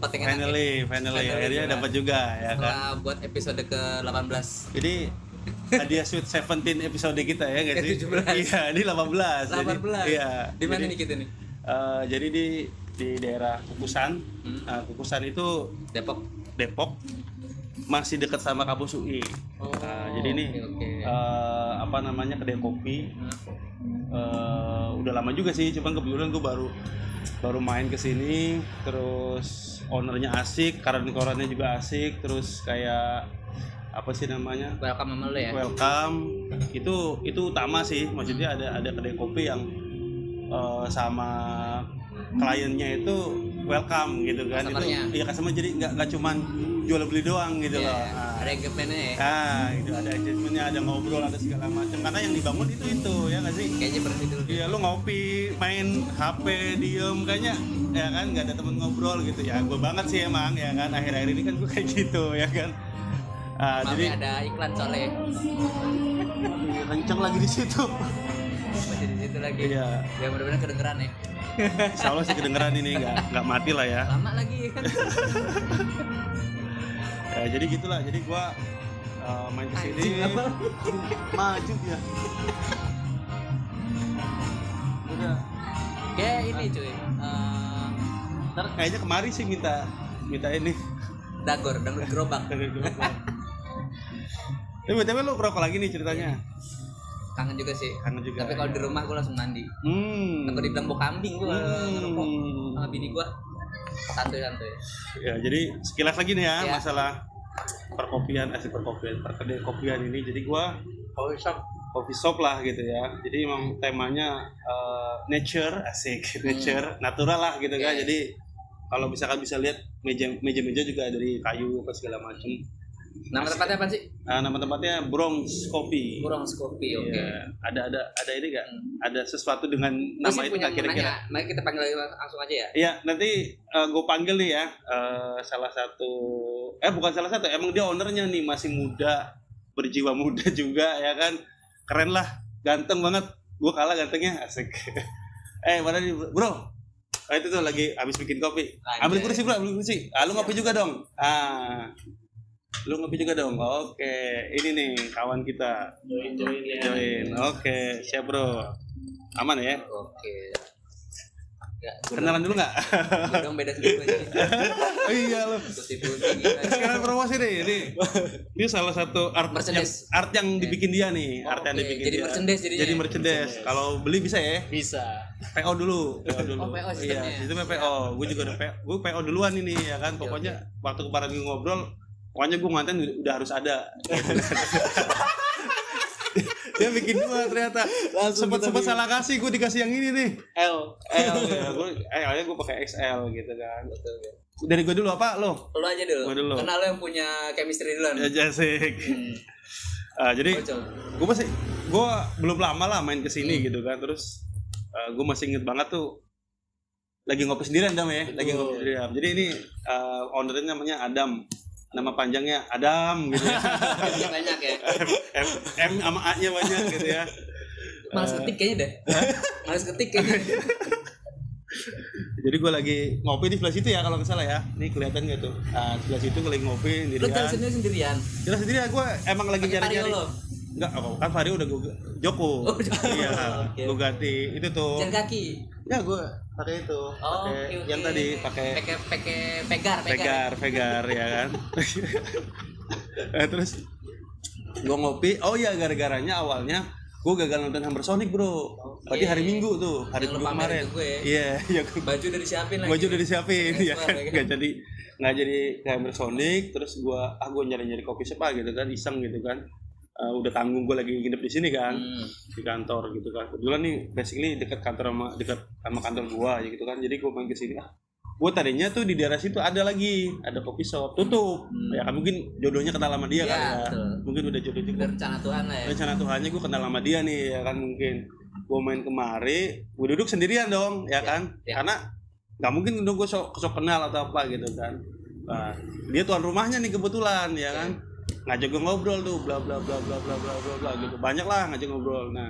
tempat yang enak. Finally akhirnya dapat juga ya kan. Setelah buat episode ke-18. Jadi hadiah Sweet 17 episode kita ya guys. Ke-17. Iya, ini 18. 18. Iya. Di mana nih kita nih? Jadi di daerah Kukusan. Kukusan itu Depok. Masih dekat sama kampus UI. Jadi ini okay. Kedai kopi. Udah lama juga sih, cuman kebetulan gue baru main ke sini, terus ownernya asik, koran-korannya juga asik, terus kayak apa sih namanya? Welcome sama lo ya. Welcome. Itu utama sih, maksudnya ada kedai kopi yang sama kliennya itu welcome gitu kan. Customer-nya. Itu iya customer, jadi nggak cuman jual beli doang gitu loh. Ada engagementnya ya. Itu ada adjustmentnya, ada ngobrol, ada segala macam. Karena yang dibangun itu ya nggak sih? Kayaknya berarti dulu. Iya, lu ngopi, main HP, diem kayaknya ya kan, nggak ada temen ngobrol gitu ya. Gue banget sih emang ya kan, akhir-akhir ini kan gue kayak gitu ya kan. Jadi ada iklan soalnya. kenceng lagi di situ. Masih di situ lagi. Iya. Ya mudah-mudahan kedengeran ya. Insya Allah sih kedengeran ini, nggak mati lah ya. Lama lagi kan. Ya, jadi gitulah. Jadi gue main ke sini. Maju ya. Udah. Kayak ini cuy. Ntar kayaknya kemari sih minta ini. Dagor gerobak. Tapi btw lu ngerokok lagi nih ceritanya. Kangen juga sih. Kangen juga. Tapi kalau di rumah gue langsung mandi. Takut dibilang bau kambing gue ngerokok sama bini gue. Santuy. Ya, jadi sekilas lagi nih ya. Masalah perkedai kopian ini. Jadi gua coffee shop lah gitu ya. Jadi emang temanya nature, nature, natural lah gitu kan. Jadi kalau misalkan bisa lihat meja juga dari kayu apa segala macam. Nama tempatnya apa sih? Nama tempatnya Bronx Coffee. Oke. Ya, ada ini enggak? Ada sesuatu dengan nama itu enggak kira-kira? Mari kita panggil langsung aja ya. Iya, nanti gue panggil nih ya. Bukan salah satu, emang dia ownernya nih, masih muda, berjiwa muda juga ya kan. Keren lah, ganteng banget. Gue kalah gantengnya, asik. Mana nih bro? Itu tuh lagi habis bikin kopi. Ambil kursi bro, ambil kursi. Lu ngopi juga dong. Lu ngopi juga dong. Oke, ini nih kawan kita. Join. Oke, siap bro. Aman ya? Oke. Ya, kenalan dulu nggak? Dong beda sedikit aja. Iya lo. Sekarang promosi nih. Ini salah satu art yang dibikin dia nih. Art yang dibikin jadi dia. Jadi merchandise. Kalau beli bisa ya? Bisa. PO dulu. PO sistemnya. Iya, sistemnya PO. Gue juga udah PO. Gue PO duluan ini ya kan. Pokoknya waktu kemarin gue ngobrol, pokoknya gue nganten udah harus ada. Dia bikin dua ternyata. Sempat salah kasih, gue dikasih yang ini nih. L ya. Akhirnya gue pakai XL gitu kan. Betul. Dari gue dulu apa lo? Lo aja dulu. Gue dulu. Karena lo yang punya chemistry duluan. Ya asik. Jadi gue belum lama lah main kesini gitu kan. Terus gue masih inget banget tuh lagi ngopi sendirian Dam ya. Lagi ngopi sendirian. Jadi ini ownernya namanya Adam. Nama panjangnya Adam gitu ya. Banyak ya. M sama A-nya banyak gitu ya. Males ketik kayaknya deh. Males ketik kayaknya. Jadi gue lagi ngopi di sebelah situ ya kalau nggak salah ya. Ini kelihatan nggak tuh? Sebelah situ gue lagi ngopi sendirian. Lo jalan sendirian? Jalan sendirian, gue emang lagi nyari-nyari. Enggak, kan Vario udah gue Joko. Iya, gue ganti itu tuh. Jalan kaki. Ya gue pakai itu. Pakai yang tadi pakai Vegar ya kan. Terus gue ngopi. Oh iya, gara-garanya awalnya gue gagal nonton Hammer Sonic bro. Tadi hari Minggu tuh, hari Minggu kemarin. Iya. Baju udah disiapin lagi. Baju udah disiapin ya kan. Nggak jadi Hammer Sonic. Terus gue nyari kopi siapa gitu kan, iseng gitu kan. Udah tanggung, gue lagi nginep di sini kan, di kantor gitu kan. Kebetulan nih basically dekat sama kantor gue gitu kan. Jadi gue main ke sini. Gue tadinya tuh di daerah situ ada kopi shop tutup. Ya kan mungkin jodohnya kenal sama dia kan ya. Mungkin udah jodoh juga. Rencana Tuhan lah ya. Rencana Tuhannya gue kenal sama dia nih ya kan, mungkin. Gue main kemari, gue duduk sendirian dong ya kan. Karena nggak mungkin dong gue sok kenal atau apa gitu kan. Nah, dia tuan rumahnya nih kebetulan ya kan. Ngajak gue ngobrol tuh bla bla bla bla bla bla bla bla gitu, banyak lah ngajak ngobrol. Nah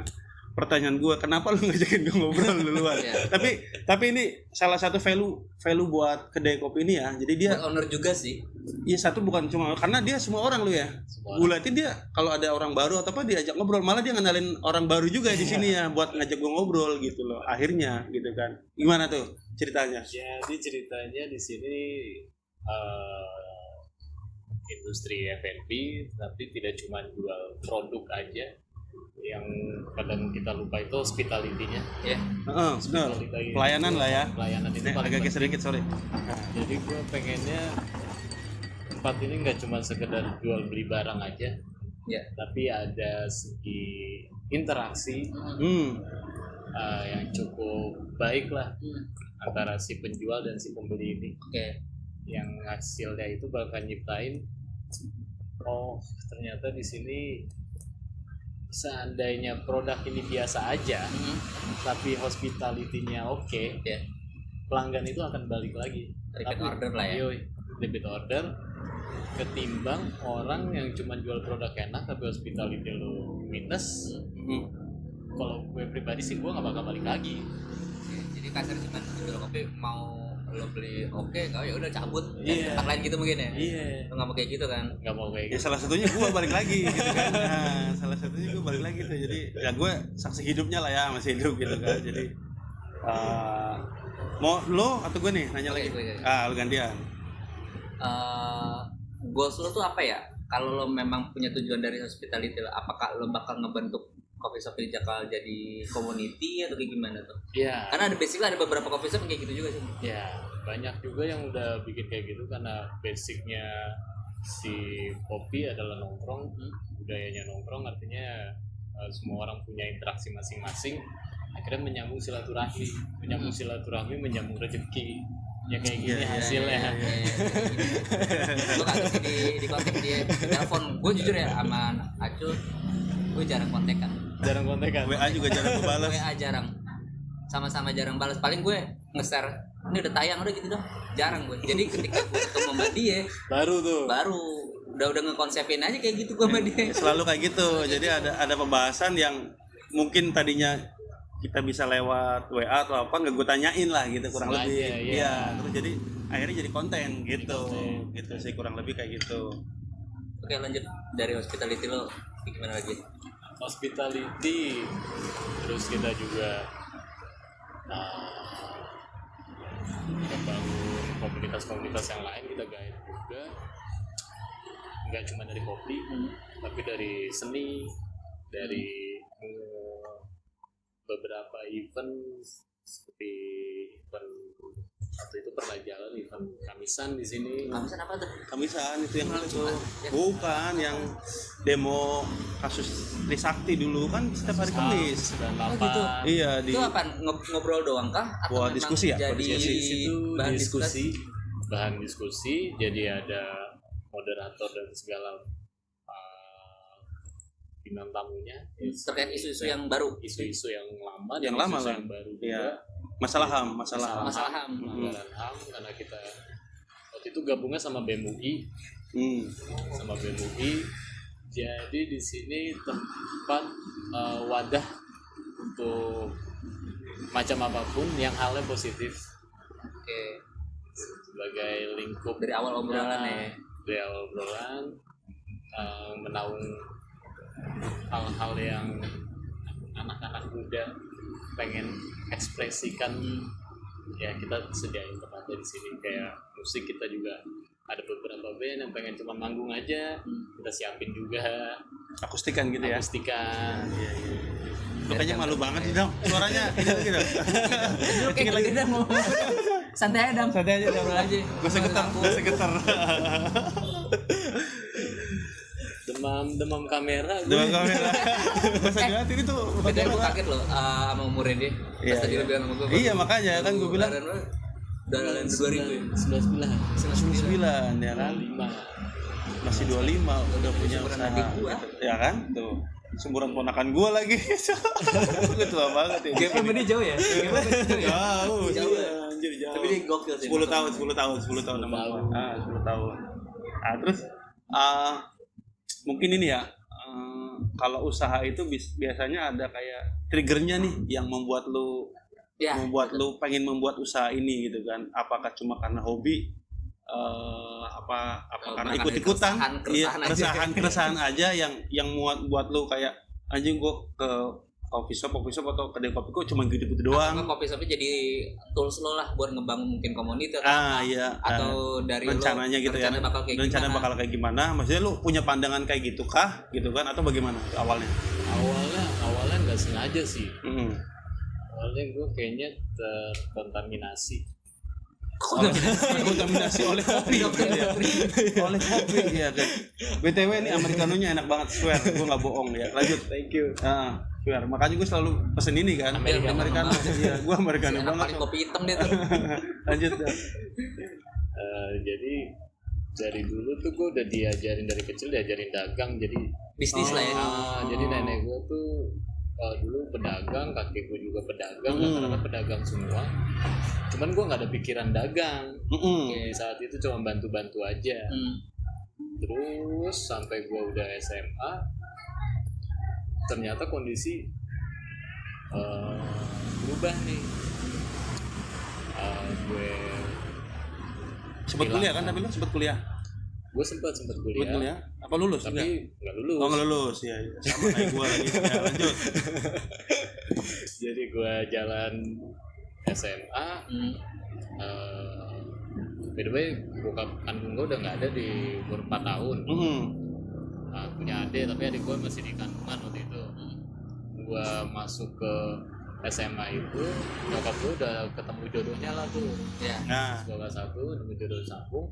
pertanyaan gue, kenapa lu ngajakin gue ngobrol duluan? Tapi ini salah satu value buat kedai kopi ini ya. Jadi dia buat owner juga sih. Iya, satu bukan cuma karena dia semua orang lu ya. Gue liatin dia kalau ada orang baru atau apa diajak ngobrol, malah dia ngenalin orang baru juga di sini ya buat ngajak gue ngobrol gitu loh. Akhirnya gitu kan. Gimana tuh ceritanya? Jadi ceritanya di sini industri F&B, tapi tidak cuma jual produk aja. Yang kadang kita lupa itu hospitality-nya. Ya. Benar. Pelayanan lah ya. Pelayanan itu paling agak penting. sedikit sorry. Jadi gue pengennya tempat ini nggak cuma sekedar jual beli barang aja, Ya. tapi ada segi interaksi yang cukup baik lah antara si penjual dan si pembeli ini. Oke. Yang hasilnya itu bakal nyiptain, oh ternyata di sini seandainya produk ini biasa aja, tapi hospitality-nya oke, Ya. pelanggan itu akan balik lagi. Repeat order lah ya. Repeat order ketimbang orang yang cuma jual produk enak tapi hospitality lu minus. Kalau gue pribadi sih gue nggak bakal balik lagi. Jadi kasar cuma jual kopi, mau lo beli oke, kalau ya udah cabut. Iya. Tempat lain gitu mungkin ya. Iya. Lo nggak mau kayak gitu kan? Nggak mau kayak Ya gitu. salah satunya gue balik lagi gitu kan. Nah, salah satunya gue balik lagi tuh. Jadi ya gue saksi hidupnya lah ya, masih hidup gitu kan. Jadi mau lo atau gue nih nanya lagi? Gue. Lo gantian. Goals lo tuh apa ya? Kalau lo memang punya tujuan dari hospitality, apakah lo bakal ngebentuk coffee shop di Jakarta jadi community atau kayak gimana tuh? Iya. Karena ada beberapa coffee shop yang kayak gitu juga sih. Ya banyak juga yang udah bikin kayak gitu karena basicnya si kopi adalah nongkrong, budayanya nongkrong, artinya semua orang punya interaksi masing-masing, akhirnya menyambung silaturahmi, menyambung rezeki. Ya kayak gini hasilnya. Gue kaget sih di kontak dia telepon. Gue jujur ya sama Acul, gue jarang kontekan. Jarang kontekan. WA juga jarang gue balas. WA jarang. Sama-sama jarang balas. Paling gue nge-share, ini udah tayang udah gitu dong. Jarang gue. Jadi ketika gue ketemu sama dia, baru udah ngekonsepin aja kayak gitu gue sama dia. Selalu kayak gitu. Jadi ada pembahasan yang mungkin tadinya kita bisa lewat WA atau apa nggak gue tanyain lah gitu kurang Sengaja, lebih. iya. Iya, terus jadi akhirnya jadi konten gitu. Gitu sih kurang lebih kayak gitu. Oke, lanjut dari hospitality lo gimana lagi? Hospitality, terus kita juga membangun komunitas-komunitas yang lain, kita guide juga, nggak cuma dari kopi, tapi dari seni, dari beberapa event seperti event waktu itu pernah jalan event Kamisan di sini. Kamisan apa tuh? Kamisan itu yang itu bukan yang demo kasus Trisakti dulu kan setiap hari Kamis. Oh gitu. Iya di Itu apa ngobrol doang kah? Atau buat memang diskusi ya, jadi Itu bahan bahan diskusi, jadi ada moderator dan segala bintang tamunya terkait isu-isu yang baru, isu-isu yang lama dan yang lama isu lah. yang baru juga. Iya. Masalah HAM. Masalah HAM. Pelanggaran HAM, karena kita waktu itu gabungnya sama BEM UI. Jadi di sini tempat wadah untuk macam apapun yang halnya positif. Oke. Sebagai lingkup Dari awal obrolan ya. Dari awal obrolan menaung hal-hal yang anak-anak muda pengen ekspresikan, ya kita sediain tempatnya di sini. Kayak musik kita juga ada beberapa band yang pengen cuma manggung aja, kita siapin juga Akustikan gitu ya. akustikan. Lu kayaknya malu banget sih dong. Suaranya gitu. Dulu kayak gitu dah mau. Santai aja, Dam. Santai aja, Ngobrol aja. Gue segetar. Demam kamera gue. Dengan kamera. Bahasa Jawa ini tuh Bedanya gue kaget loh sama umurnya dia. Pas tadi lo bilang sama gue. Iya makanya kan gue bilang udah 2000 ya. 99 ya kan. 5. Masih 25 udah punya Umuran usaha. adik gua. Ya kan? Tuh. Sumuran ponakan gue lagi. Gue tua banget ya. Game ini jauh ya. Jauh. Jauh. Iya, anjir jauh. Tapi dia gokil sih. 10 tahun sama gua. 10 tahun. Terus mungkin ini ya kalau usaha itu biasanya ada kayak triggernya nih yang membuat lu pengen membuat usaha ini gitu kan. Apakah cuma karena hobi, apa karena ikut-ikutan, keresahan aja yang buat lu kayak anjing gua ke coffee shop atau kedai kopi kok cuma gitu doang. Atau coffee shopnya jadi tools lo lah buat ngebangun mungkin komunitas iya. atau dari rencananya lo, gitu ya. Rencana bakal kayak gimana? Maksudnya lu punya pandangan kayak gitu kah? Gitu kan atau bagaimana awalnya? Awalnya nggak sengaja sih. Awalnya gue kayaknya terkontaminasi oleh kopi oleh kopi ya kan. BTW ini americanonya enak banget, swear gue nggak bohong ya. Lanjut. Thank you. Swear, makanya gue selalu pesen ini kan americano. Iya, gue americano banget. Kopi hitam dia tuh. Lanjut ya. Jadi dari dulu tuh gue udah diajarin dari kecil, diajarin dagang, jadi bisnis lah ya. Jadi nenek gue tuh dulu pedagang, kakek gue juga pedagang, rata-rata pedagang semua. Cuman gue nggak ada pikiran dagang. Di saat itu cuma bantu-bantu aja. Terus sampai gue udah SMA, ternyata kondisi berubah nih. Gue sempat kuliah kan, tapi lu sempat kuliah? Gue sempat kuliah. Apa lulus? Tapi nggak lulus. Oh, nggak lulus ya. Sama kayak gue lagi. Ya, lanjut. Jadi gue jalan SMA. By the way, bokap kandung gue udah nggak ada di umur 4 tahun. Punya adik, tapi adik gue masih di kandungan waktu itu. Gue masuk ke SMA itu, bokap gue udah ketemu jodohnya lah tuh. Nah. Kelas 1, nemu jodoh sambung.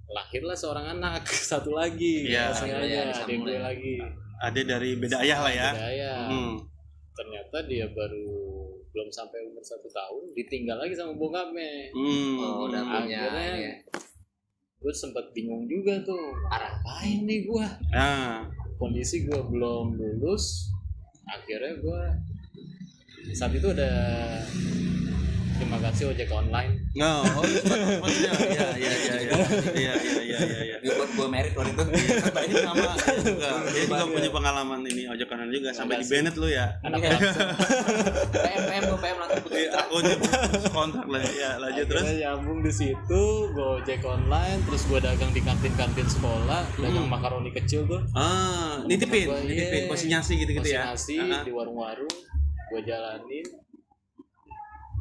Lahirlah seorang anak satu lagi. Adik gue lagi. Adik dari beda ayah lah ya. Beda ayah. Ternyata dia baru belum sampai umur 1 tahun ditinggal lagi sama bokapnya. Udah punya. Akhirnya gue sempat bingung juga tuh. Arahin nih gue. Kondisi gue belum lulus. Akhirnya gue saat itu ada terima kasih ojek online. Iya. Buat gue merit waktu itu. Ini sama dia juga punya pengalaman ini ojek online juga sampai di Bennett lu ya. PM langsung putus. Aku kontrak lah ya. Lanjut terus. Nyambung di situ, gue ojek online, terus gue dagang di kantin sekolah, dagang makaroni kecil tuh. Nitipin, konsinyasi gitu-gitu ya. Konsinyasi di warung-warung, gue jalanin.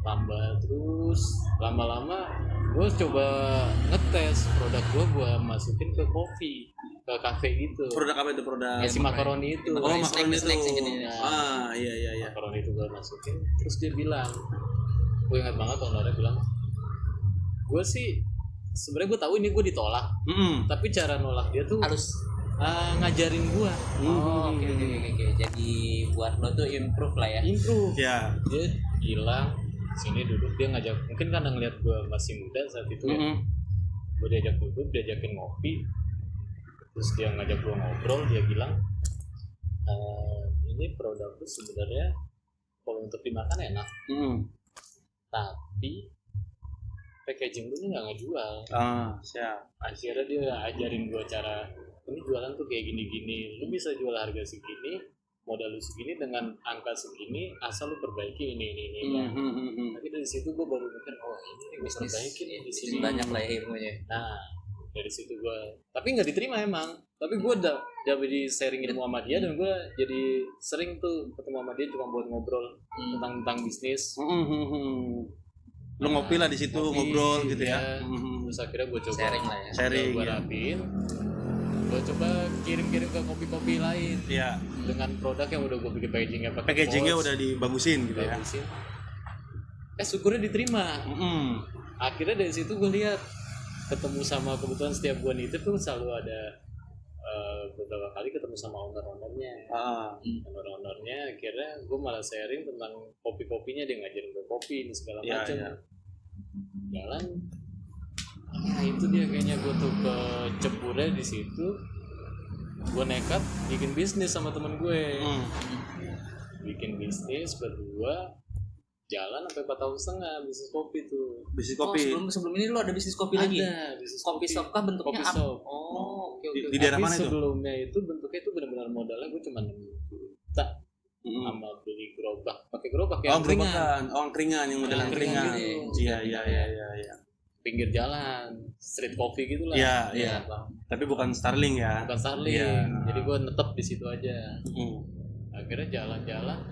Tambah terus lama-lama gue coba ngetes produk gue masukin ke kopi, ke kafe gitu. Produk apa itu? Produk si makaroni itu. Makaroni itu. Iya. Makaroni itu gue masukin, terus dia bilang, gue ingat banget ownernya bilang, gue sih sebenarnya gue tahu ini gue ditolak, tapi cara nolak dia tuh harus ngajarin gue. Oke. Jadi buat lo tuh improve lah ya. Ya. Dia bilang sini duduk, dia ngajak, mungkin karena ngeliat gue masih muda saat itu ya, gue diajak duduk, diajakin ngopi, terus dia ngajak gue ngobrol, dia bilang ini produk tuh sebenarnya kalau untuk dimakan enak, tapi packaging lu nggak ngejual. Siap. Akhirnya dia ajarin gue cara ini jualan tuh kayak gini-gini, lu bisa jual harga segini, modal lu segini dengan angka segini, asal lu perbaiki ini. Tapi dari situ gue baru mikir, ini gue perbaikin di sini. Banyak lah ya ilmunya. Nah, dari situ gue, tapi nggak diterima emang. Tapi gue udah jadi sharing ilmu sama dia, dan gue jadi sering tuh ketemu sama dia cuma buat ngobrol tentang bisnis. Lu ngopi lah di situ, ngobrol gitu ya. Terus akhirnya gue coba sharing lah ya. Sharing. Gue rapiin. Gue coba kirim-kirim ke kopi-kopi lain. Iya. Dengan produk yang udah gue bikin packagingnya udah dibagusin gitu ya. Syukurnya diterima. Akhirnya dari situ gue lihat, ketemu sama, kebetulan setiap gue nitip tuh selalu ada beberapa kali ketemu sama owner-ownernya. Owner-ownernya akhirnya gue malah sharing tentang kopi-kopinya, dia ngajarin gue kopi ini segala macam. Jalan. Nah itu dia kayaknya gue tuh ke ceburnya di situ. Gue nekat bikin bisnis sama temen gue. Bikin bisnis berdua, jalan sampai 4 tahun setengah bisnis kopi tuh. Bisnis kopi. Sebelum ini lu ada bisnis kopi lagi? Ada bisnis kopi shop kah bentuknya? Kopi shop. Di daerah mana itu? Sebelumnya itu bentuknya itu benar-benar modalnya gue cuma 6 juta sama beli gerobak, pakai gerobak ya. Angkringan yang modelan keringan. Iya. Pinggir jalan, street coffee gitu lah. Iya. Tapi bukan Starling ya. Bukan Starling. Iya. Jadi gue netep di situ aja. Akhirnya jalan-jalan,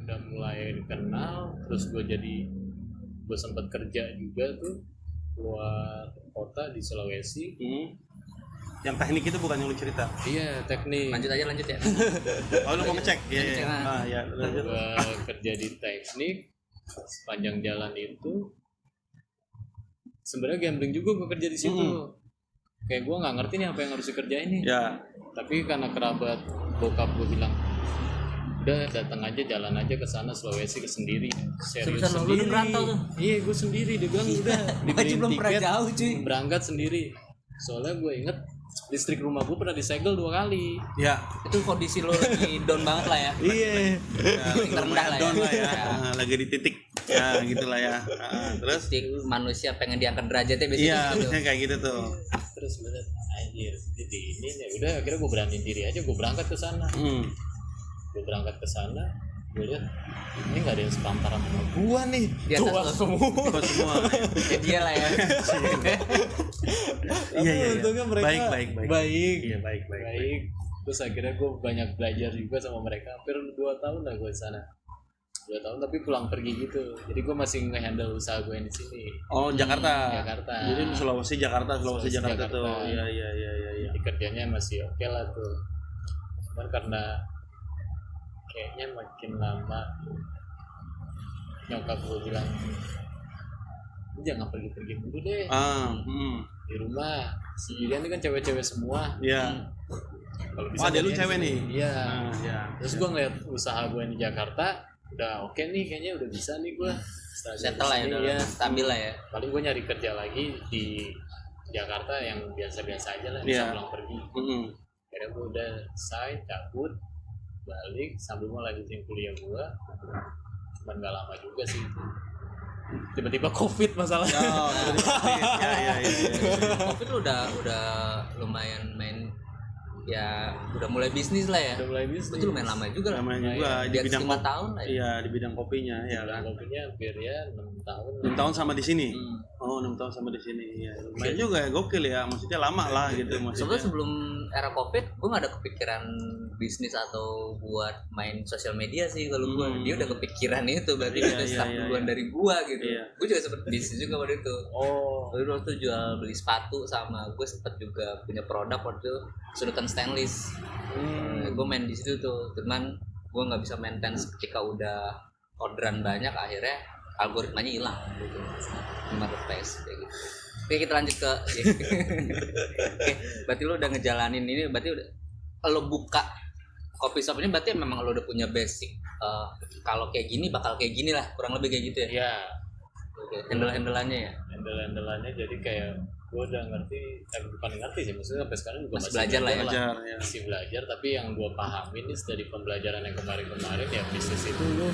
udah mulai kenal. Terus gue sempat kerja juga tuh keluar kota di Sulawesi. Yang teknik itu bukan yang lu cerita. Iya, teknik. Lanjut ya. Oh, lu mau ngecek? Iya. Gue kerja di teknik. Sepanjang jalan itu sebenarnya gambling juga gue kerja di situ. Kayak gue nggak ngerti nih apa yang harus dikerjain nih. Ya. Tapi karena kerabat bokap gue bilang, udah datang aja, jalan aja ke sana Sulawesi ke sendiri. Serius sendiri. Iya, gue sendiri. Dia bilang udah dibeliin tiket, jauh, cuy. berangkat sendiri. Soalnya gue inget listrik rumah gue pernah disegel 2 kali. Ya. Itu kondisi lo lagi down banget lah ya. Iya. Terendah lah down lah ya. Lagi di titik. Ya gitulah ya. Terus manusia pengen diangkat derajatnya biasanya iya, biasanya kayak gitu tuh. Terus bener anjir, ini ya udah akhirnya gue beraniin diri aja, gue berangkat ke sana. Gue berangkat ke sana, gue lihat ini nggak ada yang sepantaran sama gue nih, tua semua. Ya dia lah ya. Iya. Untungnya mereka baik. Iya baik. Terus akhirnya gue banyak belajar juga sama mereka. Hampir 2 tahun lah gue di sana. 2 tahun tapi pulang pergi gitu. Jadi gue masih nge-handle usaha gue yang di sini. Oh, Jakarta. Jadi Sulawesi Jakarta tuh. Iya. Jadi kerjanya masih oke lah tuh. Cuman karena kayaknya makin lama nyokap gue bilang, lu jangan pergi-pergi dulu deh. Di rumah sendirian ini kan cewek-cewek semua. Iya. Kalau bisa ada lu cewek nih. Iya. Terus gue ngeliat usaha gue di Jakarta udah oke nih, kayaknya udah bisa nih gue settle lah ya, stabil lah ya. Paling gue nyari kerja lagi di Jakarta yang biasa-biasa aja lah, bisa pulang pergi. Akhirnya gue udah selesai, cabut, balik sambil mau lanjutin kuliah gue. Cuman gak lama juga sih, tiba-tiba COVID masalahnya. Iya. COVID lu udah lumayan main. Ya udah mulai bisnis lah ya. Udah mulai bisnis. Itu lumayan lama juga lah. Namanya juga di bidang 5 tahun lah ya. Iya, di bidang kopinya ya kan. Kopinya hampir ya 6 tahun. 6 tahun sama di sini. Oh, 6 tahun sama di sini. Ya, lumayan juga ya, gokil ya. Maksudnya lama lah gitu maksudnya. Sebetulnya sebelum era Covid, gue gak ada kepikiran bisnis atau buat main sosial media sih kalau gue. Dia udah kepikiran itu, berarti dia udah start duluan dari gue gitu. Gue juga sempet bisnis juga waktu itu. Waktu itu jual beli sepatu, sama gue sempet juga punya produk waktu itu sedotan stainless. Gue main di situ tuh, cuman gue nggak bisa maintain ketika udah orderan banyak, akhirnya algoritmanya hilang gitu di marketplace kayak gitu. Oke, kita lanjut ke Oke, berarti lo udah ngejalanin ini, berarti udah lo buka kopi shop ini berarti memang lo udah punya basic kalau kayak gini bakal kayak gini lah, kurang lebih kayak gitu ya. Iya. Handle-handleannya ya. Handle-handleannya jadi kayak gue udah ngerti, bukan ngerti sih, maksudnya sampai sekarang juga masih belajar lah ya. Masih belajar, tapi yang gue pahamin nih dari pembelajaran yang kemarin ya, bisnis itu lu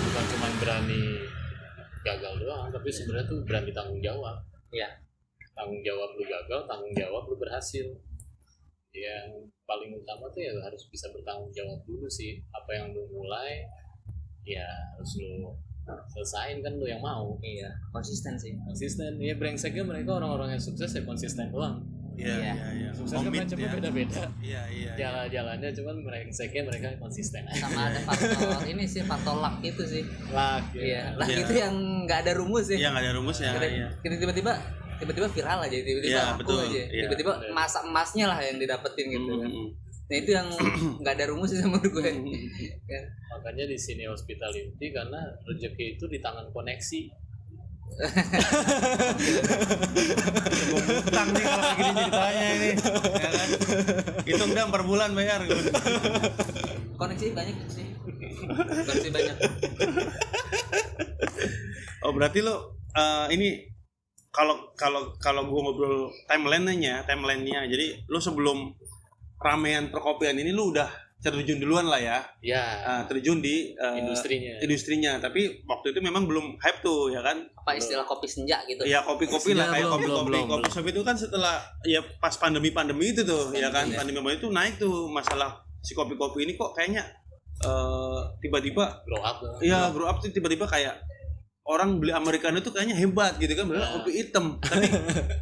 bukan cuma berani gagal doang, tapi sebenarnya tuh berani tanggung jawab. Iya. Tanggung jawab lu gagal, tanggung jawab lu berhasil. Yang paling utama tuh ya harus bisa bertanggung jawab dulu sih. Apa yang lu mulai ya harus lu selesain, kan lu yang mau. Iya, konsisten. Iya, brengseknya mereka orang-orang yang sukses ya konsisten doang. Iya. Sukses kan macamnya beda-beda. Iya. Jalan-jalannya cuman brengseknya mereka konsisten. Sama ada faktor ini sih, faktor luck itu sih. Luck. Iya, luck itu yang nggak ada rumus sih. Iya, nggak ada rumus ya. Tiba-tiba viral aja, tiba-tiba betul, aja. Tiba-tiba masa emasnya lah yang didapetin gitu kan. Nah itu yang nggak ada rumus sih sama gue. Makanya di sini hospitality, karena rezeki itu di tangan koneksi. Utang nih kalau kayak gini ceritanya ini, ya kan? Hitung dah per bulan bayar. Koneksi banyak sih. Koneksi banyak. Oh berarti lo ini kalau gue ngobrol timeline-nya, jadi lo sebelum ramean perkopian ini lu udah terjun duluan lah ya. Terjun di industrinya. Tapi waktu itu memang belum hype tuh ya kan. Apa istilah kopi senja gitu? Ya kopi-kopi lah kayak kopi-kopi. Kopi shop itu kan setelah ya pas pandemi itu tuh ya kan. Pandemi itu naik tuh masalah si kopi-kopi ini kok kayaknya tiba-tiba grow up. Iya, grow up tuh tiba-tiba kayak orang beli americano tuh kayaknya hebat gitu kan, kopi hitam.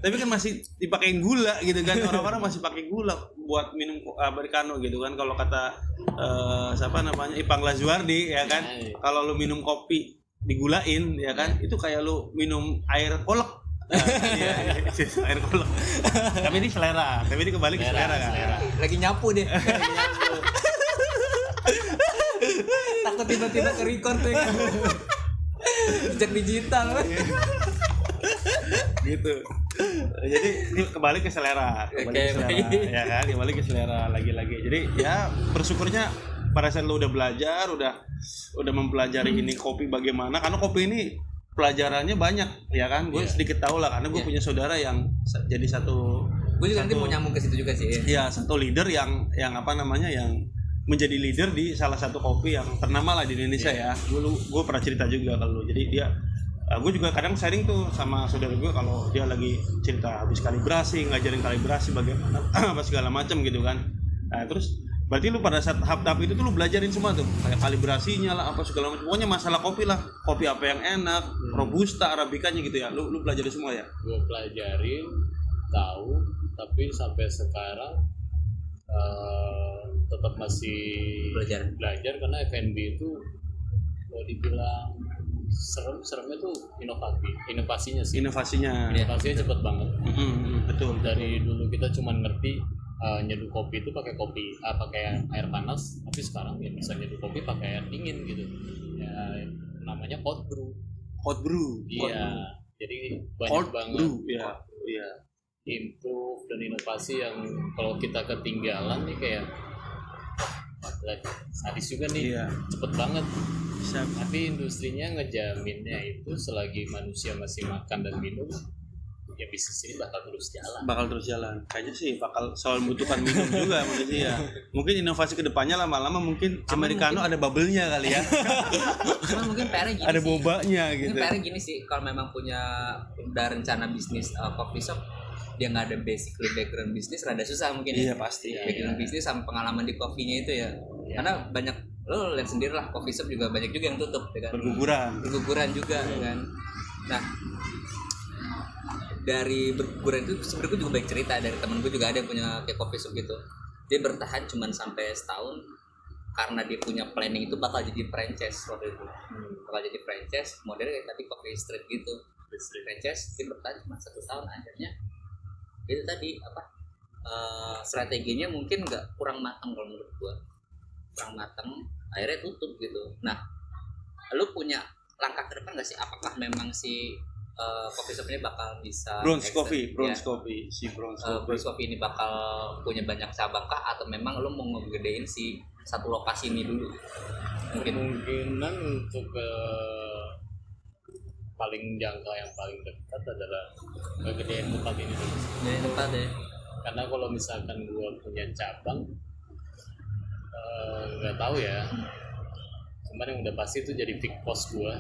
Tapi kan masih dipakein gula gitu kan. Orang-orang masih pakai gula buat minum americano gitu kan. Kalau kata siapa namanya Ipang Lazuardi ya kan, kalau lu minum kopi digulain ya kan, itu kayak lu minum air kolak. Air kolak. Tapi ini selera. Tapi ini kembali ke selera kan. Lagi nyapu deh. Takut tiba-tiba ke record tuh kan. Jejak digital gitu. Jadi ini kembali ke selera, ya kan, kembali ke selera lagi-lagi. Jadi ya bersyukurnya pada saat lo udah belajar, udah mempelajari ini kopi bagaimana, karena kopi ini pelajarannya banyak ya kan. Gue sedikit tahu lah karena gue punya saudara yang jadi satu. Gue juga nanti mau nyambung ke situ juga sih. Ya satu leader yang apa namanya yang menjadi leader di salah satu kopi yang ternama lah di Indonesia ya. Gue pernah cerita juga kalau jadi dia, gue juga kadang sharing tuh sama saudara gue kalau dia lagi cerita habis kalibrasi, ngajarin kalibrasi bagaimana apa segala macam gitu kan. Nah terus berarti lu pada saat tahap itu tuh lu belajarin semua tuh kayak kalibrasinya lah apa segala macam. Pokoknya masalah kopi lah, kopi apa yang enak, robusta, arabikanya gitu ya. Lu belajarin semua ya? Gue pelajarin, tahu, tapi sampai sekarang tetap masih belajar karena F&B itu kalau dibilang seremnya tuh inovasinya cepet banget. Betul. Dari dulu kita cuma ngerti nyeduh kopi itu pakai air panas, tapi sekarang ya bisa nyeduh kopi pakai air dingin gitu ya, namanya cold brew. Iya, jadi banyak banget improve dan inovasi yang kalau kita ketinggalan nih kayak sadis juga nih, cepet banget. Tapi industrinya ngejaminnya itu selagi manusia masih makan dan minum, ya bisnis ini bakal terus jalan. Kayaknya sih bakal soal membutuhkan minum juga manusia. Mungkin inovasi kedepannya lama-lama mungkin americano ada bubble-nya kali ya. Cuma mungkin PR-nya gini ada sih. bobanya gitu. Mungkin PR-nya gini sih, kalau memang udah rencana bisnis coffee shop, dia nggak ada background bisnis, rada susah mungkin. Iya pasti. Background bisnis sama pengalaman di kopinya itu ya. Karena banyak, lo lihat sendiri lah, coffee shop juga banyak juga yang tutup ya kan? Berguguran juga kan. Nah dari berguguran itu sebenarnya gue juga banyak cerita dari temen gue juga ada yang punya kayak coffee shop gitu. Dia bertahan cuman sampai setahun karena dia punya planning itu bakal jadi franchise waktu itu. Bakal jadi franchise modelnya kayak tadi coffee street gitu. Franchise dia bertahan cuma 1 tahun, akhirnya itu tadi strateginya mungkin kurang matang kalau menurut gue, akhirnya tutup gitu. Nah lu punya langkah ke depan nggak sih, apakah memang si coffee shop ini bakal bisa Bronze Coffee ini bakal punya banyak cabang kah, atau memang lu mau ngegedein si satu lokasi ini dulu? Kemungkinan untuk paling jangka yang paling dekat adalah ngegedein tempat ini dulu. Tempat ya. Karena kalau misalkan gue punya cabang, nggak tahu ya. Cuman yang udah pasti itu jadi big cost gue.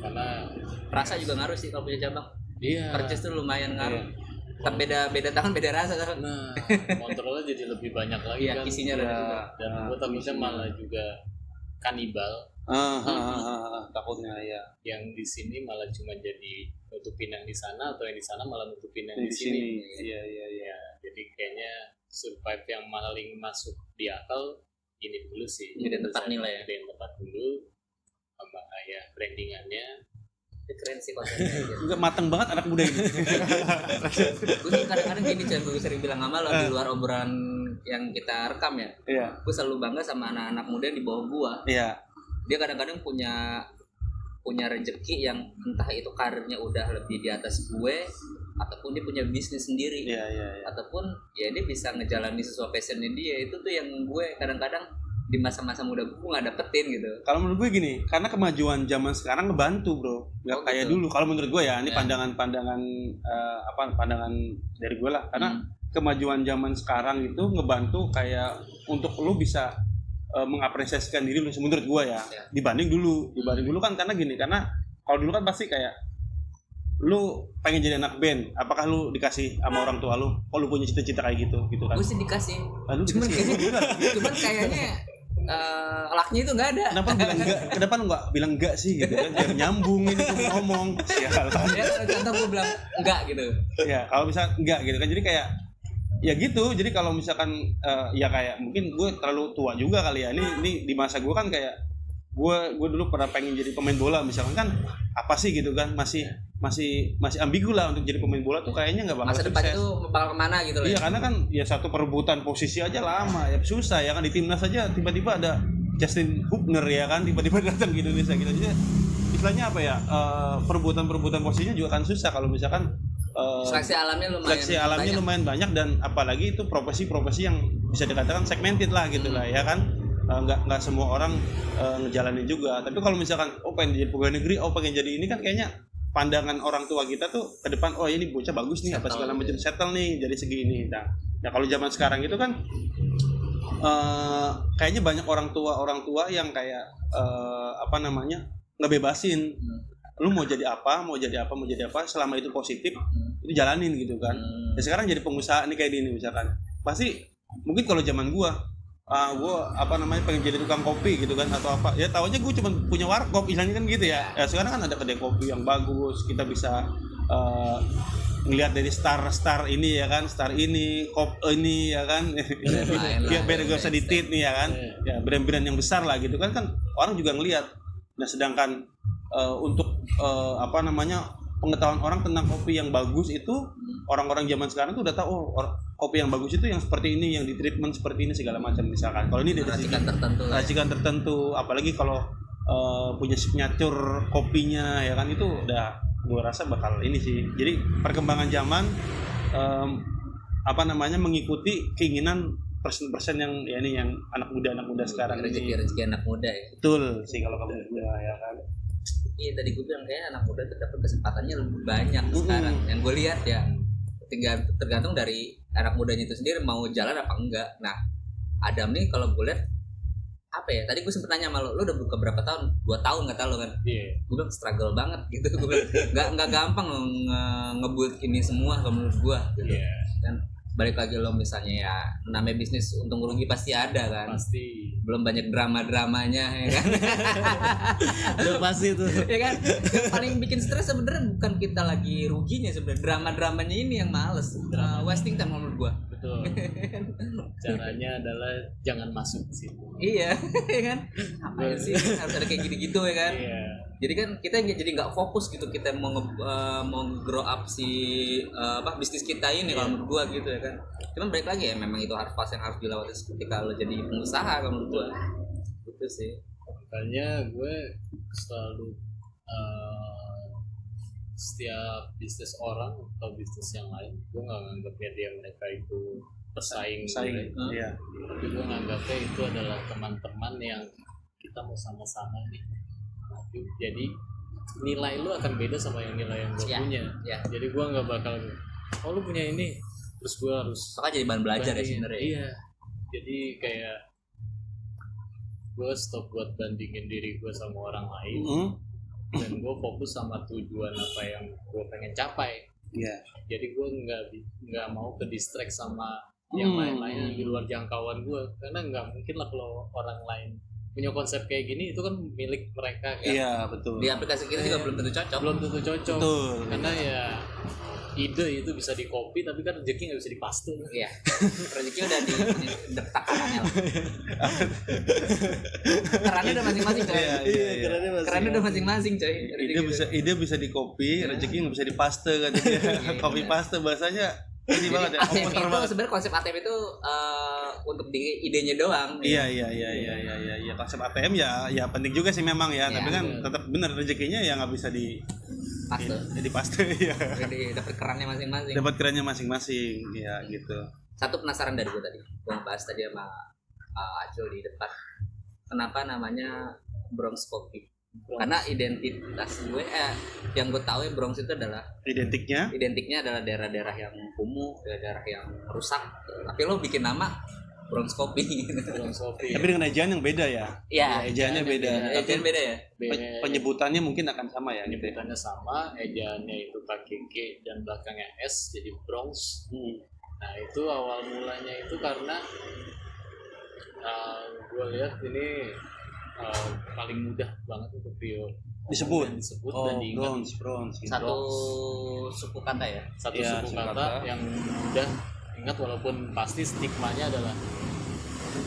Karena rasa juga ngaruh sih kalau punya cabang. Iya. Purchase tuh lumayan ngaruh. Tapi beda tahun beda rasa kan. Nah, kontrolnya jadi lebih banyak lagi kan. Isinya dan gue takutnya malah juga kanibal. Takutnya ya. Yang di sini malah cuma jadi nutupin yang di sana, atau yang di sana malah nutupin yang di sini. Iya. Jadi kayaknya survive yang paling masuk di akal ini dulu sih. Jadi tempat nilai ya. Jadi tempat dulu sama kayak brandingannya. Keren sih konsepnya. Enggak mateng banget anak muda ini. Gue kadang-kadang gini, gue sering bilang sama lo di luar obrolan yang kita rekam ya. Iya. Gue selalu bangga sama anak-anak muda di bawah gue. Iya. Dia kadang-kadang punya rezeki yang entah itu karirnya udah lebih di atas gue, ataupun dia punya bisnis sendiri. Iya. Ataupun ya dia bisa ngejalani sesuai passionnya dia. Itu tuh yang gue kadang-kadang di masa-masa muda gue nggak dapetin gitu. Kalau menurut gue gini, karena kemajuan zaman sekarang ngebantu bro, nggak kayak dulu. Kalau menurut gue ya, ini pandangan pandangan dari gue lah. Karena kemajuan zaman sekarang itu ngebantu kayak untuk lu bisa mengapresiasikan diri lu menurut gua ya. Dibanding dulu kan karena kalau dulu kan pasti kayak lu pengen jadi anak band, apakah lu dikasih sama orang tua lu? Oh, lu punya cita-cita kayak gitu kan? Gue sih dikasih. Cuman kayaknya laknya itu nggak ada. Kenapa lu nggak bilang enggak sih gitu kan? Biar nyambung ini tuh ngomong. Sialan. Ya, contoh gue bilang enggak gitu. Ya, kalau bisa enggak gitu kan. Jadi kayak ya gitu. Jadi kalau misalkan ya kayak mungkin gue terlalu tua juga kali ya. Ini di masa gue kan kayak gue dulu pernah pengen jadi pemain bola misalkan kan apa sih gitu kan masih ambigu lah untuk jadi pemain bola tuh kayaknya nggak bakal masa depan itu bakal kemana gitu loh. Iya karena kan ya satu perebutan posisi aja lama ya susah ya kan di timnas aja tiba-tiba ada Justin Hubner ya kan tiba-tiba datang ke Indonesia gitu aja istilahnya apa ya perebutan posisinya juga kan susah kalau misalkan seleksi alamnya lumayan banyak dan apalagi itu profesi yang bisa dikatakan segmented lah gitu lah ya kan nggak semua orang ngejalanin juga tapi kalau misalkan pengen jadi pegawai negeri pengen jadi ini kan kayaknya pandangan orang tua kita tuh ke depan ini bocah bagus nih apa segala macam settle nih jadi segini nah kalau zaman sekarang itu kan kayaknya banyak orang tua yang kayak ngebebasin lu mau jadi apa selama itu positif itu jalanin gitu kan ya sekarang jadi pengusaha nih kayak gini misalkan pasti mungkin kalau zaman gue pengen jadi tukang kopi gitu kan atau apa ya taunya gue cuma punya warkop istilahnya kan gitu ya sekarang kan ada kedai kopi yang bagus kita bisa ngelihat dari star ini ya kan star ini ini ya kan ya biar gak usah ditit nih ya kan ya brand-brand yang besar lah gitu kan orang juga ngelihat nah sedangkan untuk pengetahuan orang tentang kopi yang bagus itu orang-orang zaman sekarang tuh udah tahu kopi yang bagus itu yang seperti ini yang di treatment seperti ini segala macam misalkan kalau ini dari racikan tertentu apalagi kalau punya signature kopinya ya kan itu udah gue rasa bakal ini sih jadi perkembangan zaman mengikuti keinginan persen yang ya ini yang anak muda sekarang rezeki anak muda ya betul sih kalau kamu ya kan. Iya tadi gue bilang kayaknya anak muda tuh dapat kesempatannya lebih banyak sekarang. Yang gue lihat ya tergantung dari anak mudanya itu sendiri mau jalan apa enggak. Nah Adam nih kalau gue lihat apa ya tadi gue sempet nanya sama lo udah buka berapa tahun 2 tahun nggak tahu lo kan gue bilang struggle banget gitu gue bilang nggak gampang lo ngebuat ini semua kalau menurut gue gitu. Dan balik lagi lo misalnya ya namanya bisnis untung rugi pasti ada kan pasti belum banyak dramanya ya kan udah pasti tuh ya kan yang paling bikin stres sebenarnya bukan kita lagi ruginya sebenarnya dramanya ini yang males wasting time menurut gua betul caranya adalah jangan masuk ke situ iya ya kan apa sih harus ada kayak gitu ya kan jadi kan kita jadi nggak fokus gitu kita mau grow up bisnis kita ini kalau menurut gua gitu ya kan cuman balik lagi ya memang itu harus fase yang harus dilewati ketika lo jadi pengusaha kalau menurut gua gitu sih makanya gue selalu setiap bisnis orang atau bisnis yang lain gue nggak nganggapnya mereka itu pesaing iya. Tapi gue nganggapnya itu adalah teman-teman yang kita mau sama-sama nih jadi nilai lu akan beda sama nilai yang gue punya jadi gue nggak bakal lu punya ini terus gue harus jadi bahan belajar ya sebenarnya iya jadi kayak gue stop buat bandingin diri gue sama orang lain dan gue fokus sama tujuan apa yang gue pengen capai jadi gue nggak mau ke distract sama yang lain-lain di luar jangkauan gue karena nggak mungkin lah kalau orang lain punya konsep kayak gini itu kan milik mereka kan iya betul di aplikasi kita juga belum tentu cocok betul. Karena ya ide itu bisa di copy tapi kan rezeki nggak bisa dipaste iya rezeki udah di takarannya lah kerannya udah masing-masing coy kerannya udah masing-masing coy ide bisa di copy rezeki nggak bisa dipaste kan copy paste bahasanya ini banget ya ATM itu sebenarnya konsep ATM itu untuk di idenya doang iya konsep ATM ya penting juga sih memang ya tapi kan tetap benar rezekinya ya nggak bisa di paste ya dapat kerannya masing-masing ya gitu. Satu penasaran dari gue tadi gue bahas tadi sama Acul di depan kenapa namanya Bronx Coffee Karena identitas gue yang gue tahu ya Bronx itu adalah identiknya adalah daerah-daerah yang kumuh, daerah yang rusak. Tapi lo bikin nama Bronx Coffee. Bronx Coffee. Tapi dengan ejaan yang beda ya. Iya, ejaannya beda. Ejaan beda ya. Penyebutannya mungkin akan sama ya gitu. Penyebutannya sama, ejaannya itu pakai G dan belakangnya S jadi Bronx. Nah, itu awal mulanya itu karena gue lihat ini paling mudah banget untuk disebut dan diingat. Bronx. Satu suku kata ya. Satu suku kata yang mudah ingat, walaupun pasti stigmanya adalah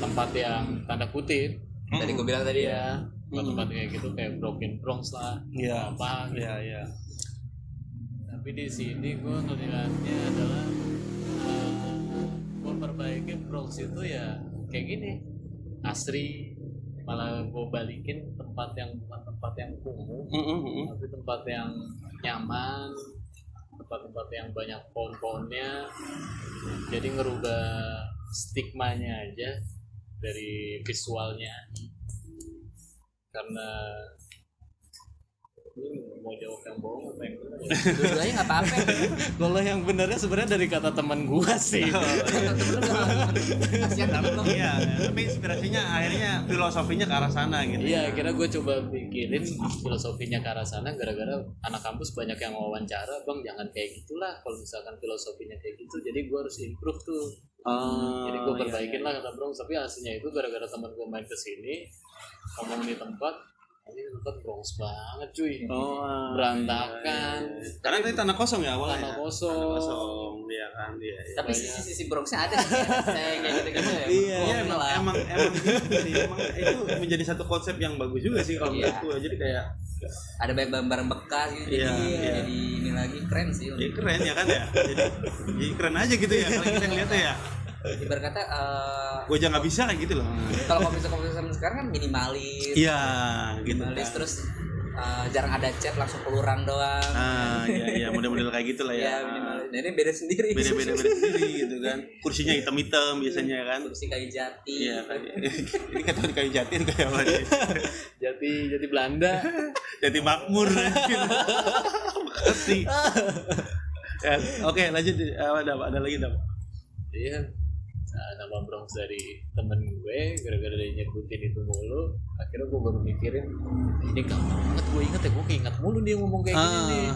tempat yang tanda kutip. Tadi gue bilang tadi ya. Tempat kayak gitu kayak Broken Bronx lah. Iya. Apa gitu. Iya. Tapi di sini gue ngelihatnya adalah gue perbaiki Bronx itu ya kayak gini, asri, malah gue balikin tempat yang bukan tempat yang kumuh, tapi tempat yang nyaman, tempat-tempat yang banyak pohon-pohonnya. Jadi ngerubah stigmanya aja dari visualnya, karena ini mau jawab yang bohong apa yang benar ya? Dua-duanya nggak apa-apa. Kalau yang benarnya sebenarnya dari kata teman gua sih. Kasian banget lo. Iya, tapi inspirasinya akhirnya filosofinya ke arah sana gitu. Iya, akhirnya gue coba bikinin filosofinya ke arah sana gara-gara anak kampus banyak yang wawancara, bang jangan kayak gitulah kalau misalkan filosofinya kayak gitu. Jadi gue harus improve tuh. Jadi gue perbaikin lah kata Bronx, tapi hasilnya itu gara-gara teman gue main kesini ngomong di tempat. Ini tempat Bronx banget cuy, berantakan. Karena tadi tanah kosong ya awalnya. Tanah kosong, ya kan. Iya. Tapi sisi Bronxnya ada sih, kayak gitu-gitu ya. Iya, emang itu menjadi satu konsep yang bagus juga sih kalau menurut gue. Jadi kayak ada banyak barang bekas gitu, jadi ini lagi keren sih. Iya keren ya kan ya. Jadi keren aja gitu ya kalau kita ngeliatnya ya. Ibarat kata gue aja nggak bisa kayak gitu loh. Kalau kopi sekarang kan minimalis. Iya gitu Minimalis kan. terus jarang ada cat, langsung pelurang doang. Iya model-model kayak gitulah ya. Iya minimalis. Nah, ini beda sendiri. Beda sendiri gitu kan. Kursinya hitam-hitam biasanya kan. Kursi kayu jati. Iya kan. Ini kata kayu jati itu kayak apa sih? Jati Belanda. Jati makmur. Makasih. Ya, oke lanjut. Ada lagi dong. Iya. Nama Bronx dari temen gue gara-gara dia nyebutin itu mulu, akhirnya gue baru mikirin ini gampang banget gue inget ya, gue keinget mulu dia ngomong kayak gini nih.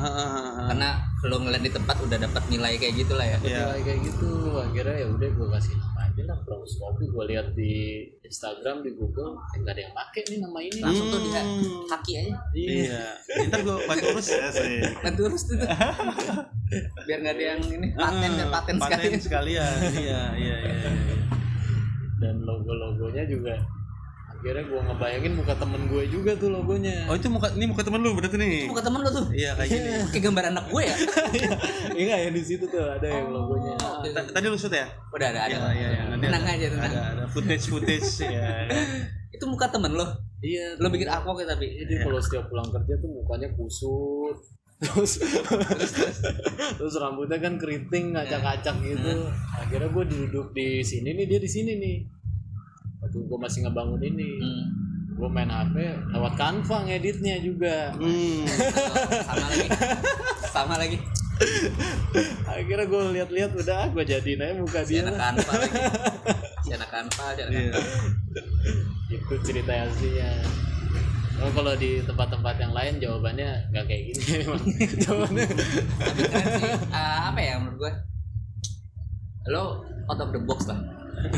Karena lo ngeliat di tempat udah dapat nilai kayak gitu lah ya. Nilai kayak gitu, akhirnya ya udah gue kasih nama aja lah Bronx Coffee. Gue lihat di Instagram, di Google nggak ada yang pakai nih nama ini, langsung tuh dia kaki aja. Iya. Ntar gue bantu urus ya sih. Bantu urus tuh. Biar nggak ada yang ini paten sekalian. Iya. Dan logonya juga akhirnya gue ngebayangin muka temen gue juga tuh logonya. Oh itu muka temen lu berarti nih. Itu muka temen lu tuh. Iya kayak gini. Kayak gambar anak gue ya. Iya ya di situ tuh ada yang logonya. Tadi lu shoot ya? Udah ada. Iya. Tenang aja tenang. Ada footage ya. Itu muka temen lo. Iya. Lo bikin artwork ya tapi. Jadi kalau setiap pulang kerja tuh mukanya kusut. Terus rambutnya kan keriting ngacak-ngacak gitu. Akhirnya gue duduk di sini nih, dia di sini nih. Waktu gue masih ngebangun ini, gue main HP lewat Canva ngeditnya juga. Sama lagi. Akhirnya gue lihat-lihat udah gue jadiin aja muka dia. Si anak Canva. Itu cerita aslinya. Oh, kalau di tempat-tempat yang lain jawabannya nggak kayak gini emang. Jawabannya. Tapi keren sih. Apa ya menurut gue? Lo out of the box lah.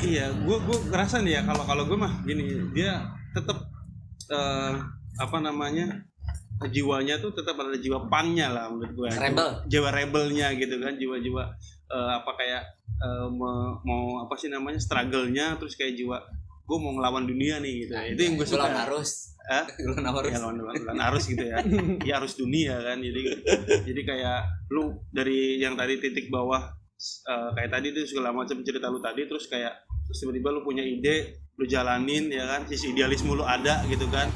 Iya, gue ngerasa nih ya kalau gue mah gini, dia tetap jiwanya tuh tetap ada jiwa punnya lah menurut gue. Jiwa rebelnya gitu kan, jiwa mau apa sih namanya struggle-nya, terus kayak jiwa gue mau ngelawan dunia nih gitu. Nah, itu yang gue suka. Lawan arus gitu ya. Ya arus dunia kan. Jadi kayak lu dari yang tadi titik bawah kayak tadi tuh segala macam cerita lu tadi, terus tiba-tiba lu punya ide, lu jalanin ya kan, sisi idealisme lu ada gitu kan.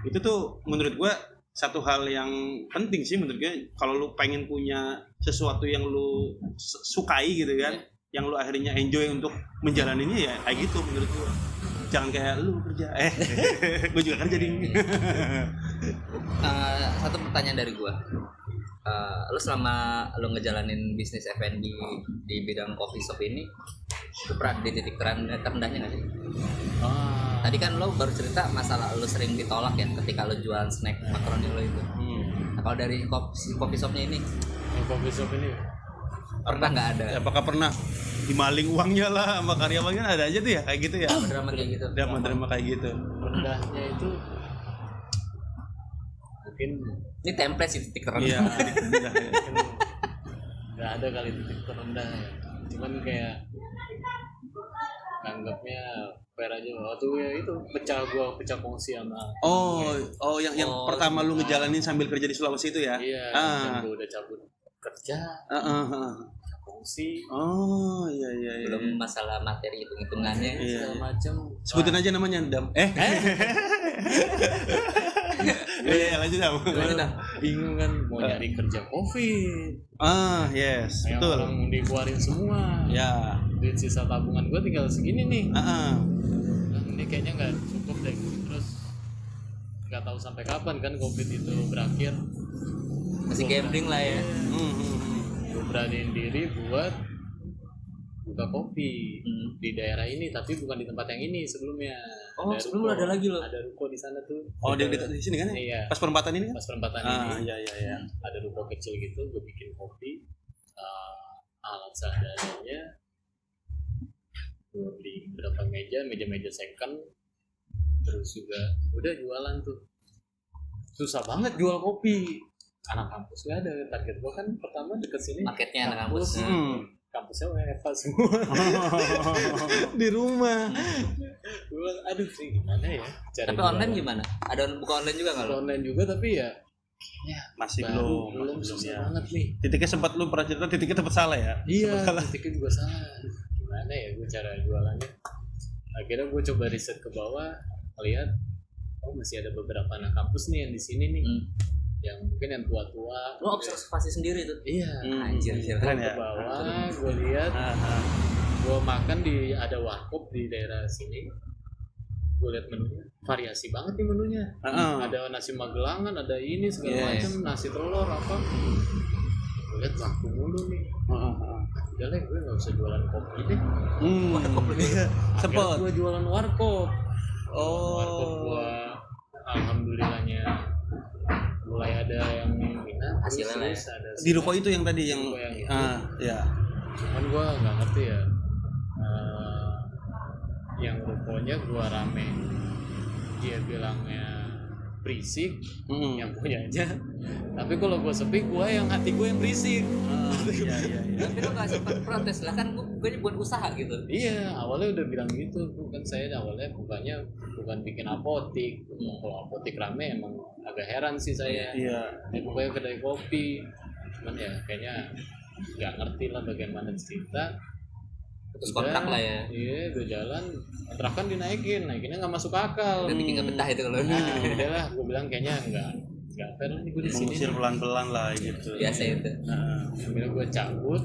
Itu tuh menurut gue satu hal yang penting sih menurut gue. Kalau lu pengen punya sesuatu yang lu sukai gitu kan, yang lu akhirnya enjoy untuk menjalaninya ya kayak gitu menurut gue. jangan kayak lu kerja. Gue juga kerja nih. Satu pertanyaan dari gua. Lu selama lu ngejalanin bisnis F&B di bidang coffee shop ini, lu pernah di titik terendahnya nggak sih? Tadi kan lo baru cerita masalah lu sering ditolak ya ketika lu jualan snack makaroni lo itu. Nah, kalau dari coffee shopnya ini, coffee shop ini pernah nggak ada? Apakah pernah dimaling uangnya lah sama karyawannya? Ada aja tuh ya kayak gitu ya. Drama kayak gitu. Drama kayak gitu. rendahnya itu mungkin Ini template sih titik terendah. Iya. nggak ada kali titik terendah ya. Cuman kayak anggapnya fair aja waktu ya itu pecah kongsi sama yang pertama lu ngejalanin sambil kerja di Sulawesi itu ya? Iya, yang gue udah cabut kerja kongsi iya. Belum masalah materi hitung-hitungannya segala macam. Sebutin aja namanya Dam. Lanjut Dam. Bingung kan mau nyari kerja COVID. Yes, yang betul. orang dikeluarin semua. Ya. Duit sisa tabungan gue tinggal segini nih. Nah, ini kayaknya nggak cukup deh. Terus nggak tahu sampai kapan kan COVID itu berakhir. Masih gambling lah ya. Gue beraniin diri buat buka kopi di daerah ini, tapi bukan di tempat yang ini sebelumnya. Sebelum ada lagi loh. Ada ruko di sana tuh. di sini kan? Iya. Pas perempatan ini kan? Pas perempatan ini. Iya. Ada ruko kecil gitu, gue bikin kopi. Alat seadanya. Gue beli beberapa meja second. Terus juga udah jualan tuh. Susah banget jual kopi. Anak kampus gak ada. Target gue kan pertama deket sini. Marketnya anak kampus. Kampusnya WFH semua di rumah. Gue aduh sih gimana ya tapi online gimana? Ada buka online juga nggak lo? Online juga tapi ya masih belum susah banget nih. Titiknya sempat lu pernah cerita titiknya tempat salah ya? Iya, titiknya juga salah. Gimana ya gue cara jualannya? Akhirnya gue coba riset ke bawah, lihat masih ada beberapa anak kampus nih yang di sini nih. Yang mungkin yang tua-tua. Lo observasi sendiri tuh? Iya. Anjir, keren Ke ya. bawah, gue lihat. Gue makan di ada warkop di daerah sini. Gue lihat menunya, variasi banget nih menunya. Ada nasi magelangan, ada ini segala macam, nasi telur apa. Gue lihat laku mulu nih. Udah lah, gue nggak usah jualan kopi deh. Sempet. Gue jualan warkop. Warkop gue, alhamdulillahnya mulai ada yang minat. Hasilnya terus ada Di ruko itu yang tadi yang itu. Ya. Cuman gue nggak ngerti ya. Yang rukonya gue rame, dia bilangnya berisik, yang punyanya. Tapi kalau gue sepi, gue yang hati gue yang berisik. Iya. Tapi lo nggak sempat protes lah kan? Gue buat usaha gitu. Iya, awalnya udah bilang gitu. Kan saya awalnya bukan bikin apotik. Kalau apotik rame emang agak heran sih saya. Iya. Ini pokoknya kedai kopi. Cuman ya kayaknya nggak ngerti lah bagaimana cerita. Terus kontrak lah ya. Iya, udah jalan, kontrakan naikinnya nggak masuk akal. Udah bikin nggak betah itu kalau. Udah lah, gue bilang kayaknya nggak fair nih gue di sini. Mengusir pelan-pelan lah gitu. Biasa itu. Akhirnya gue cabut.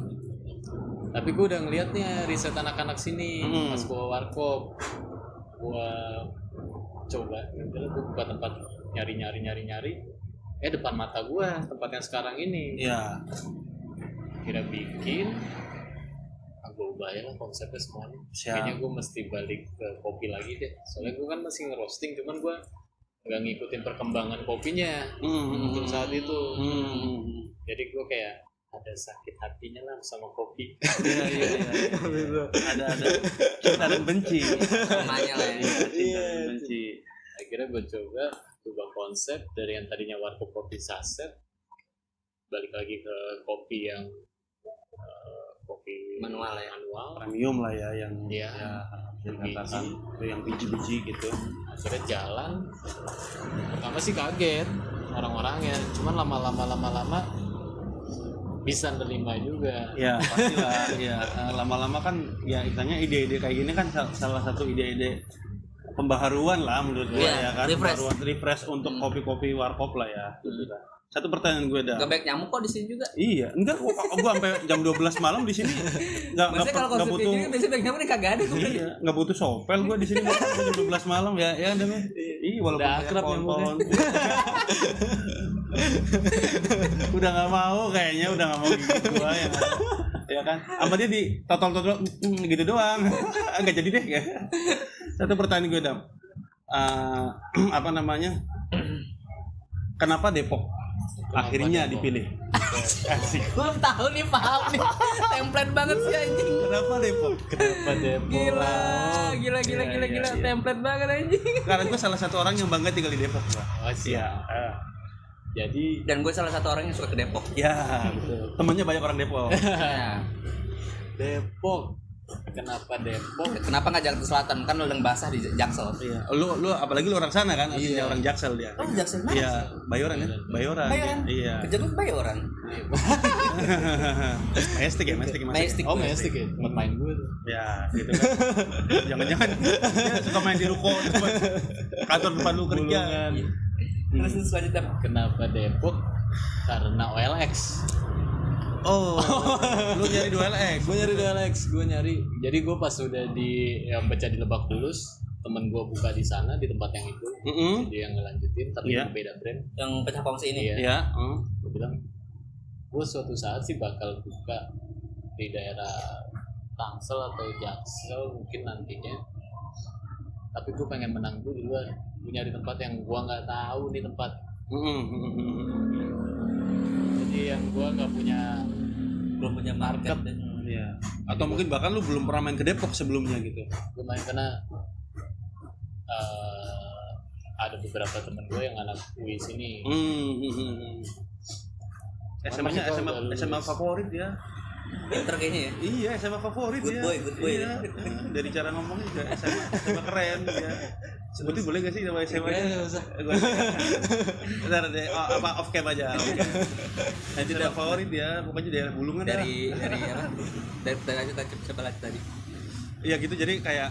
Tapi gue udah ngeliat nih riset anak-anak sini pas gue warkop. Gue coba, gue buka tempat nyari. Depan mata gue tempat yang sekarang ini. Iya. Kira bikin. Gue ubah ya lah konsepnya semuanya. Kayaknya gue mesti balik ke kopi lagi deh. Soalnya gue kan masih ngerosting, cuman gue nggak ngikutin perkembangan kopinya untuk saat itu. Jadi gue kayak ada sakit hatinya lah sama kopi. Iya. ada cinta dan benci. Namanya lah ya. Cinta dan benci. Akhirnya gue coba ubah konsep dari yang tadinya warkop kopi saset, balik lagi ke kopi yang kopi manual premium lah ya yang dikatakan yang biji-biji gitu. Akhirnya jalan, pertama sih kaget orang-orangnya, cuman lama-lama bisa nerima juga. Ya pastilah. Ya lama-lama kan ya istilahnya ide-ide kayak gini kan salah satu ide-ide pembaharuan lah menurut gue ya kan. Refresh untuk kopi-kopi warkop lah ya. Satu pertanyaan gue dah. Gak banyak nyamuk kok di sini juga. Iya, enggak gua sampai jam 12 malam di sini. Maksudnya kalau konsep butuh. ini biasanya banyak nyamuk nih kagak ada. Iya, enggak butuh sopel gua di sini jam 12 malam ya. Ya udah. Iya, walaupun udah akrab pohon-pohon. Udah enggak mau kayaknya, udah enggak mau gitu gua ya kan. Sama dia di totol-totol gitu doang. Enggak jadi deh ya. Satu pertanyaan gue Dam. Apa namanya? Kenapa Depok akhirnya dipilih? Asik. Gue tahu nih, paham nih. Template banget sih anjing. Kenapa Depok? Gila. Template banget anjing. Karena gue salah satu orang yang bangga tinggal di Depok, Pak. Oh siap. Jadi Dan gue salah satu orang yang suka ke Depok. Ya, betul. Temennya banyak orang Depok. Ya. Depok. Kenapa Depok? Kenapa nggak Jakarta Selatan? Kan lu yang basah di Jaksel. Iya. Lu apalagi lu orang sana kan? Aslinya Iya. orang Jaksel dia. Oh, Jaksel mana? Iya, Bayoran kan? Bayoran. Iya. Kerja lu Bayoran. Majestic ya, Majestic. Oh Majestic ya, tempat main gue tuh. Ya, gitu kan. Jangan-jangan dia suka main di ruko tempat kantor depan lu kerja. Terus selanjutnya. Kenapa Depok? Karena OLX. Oh, lu nyari duel X. Gue nyari. Jadi gue pas udah di yang baca di Lebak Bulus, temen gue buka di sana di tempat yang itu. Jadi yang ngelanjutin tapi Iya. beda brand. Yang pecah kongsi ini. Iya. Gue bilang gue suatu saat sih bakal buka di daerah Tangsel atau Jaksel mungkin nantinya. Tapi gue pengen menang dulu di luar. Gue nyari tempat yang gue nggak tahu nih tempat. Jadi yang gue belum punya market. Iya. Atau mungkin bahkan lu belum pernah main ke Depok sebelumnya gitu. Gue main karena ada beberapa temen gue yang anak UI sini. SMA favorit ya. Pinter kayaknya ya. Iya, SMA favorit Good ya. boy. Iya. Dari cara ngomongnya juga SMA keren ya. Sebutin boleh gak sih nama SMA-nya? Enggak usah. Bentar deh, apa off cam aja. Nanti udah favorit ya, pokoknya daerah Bulungan Dari apa? Dari aja coba lagi tadi. Iya gitu, jadi kayak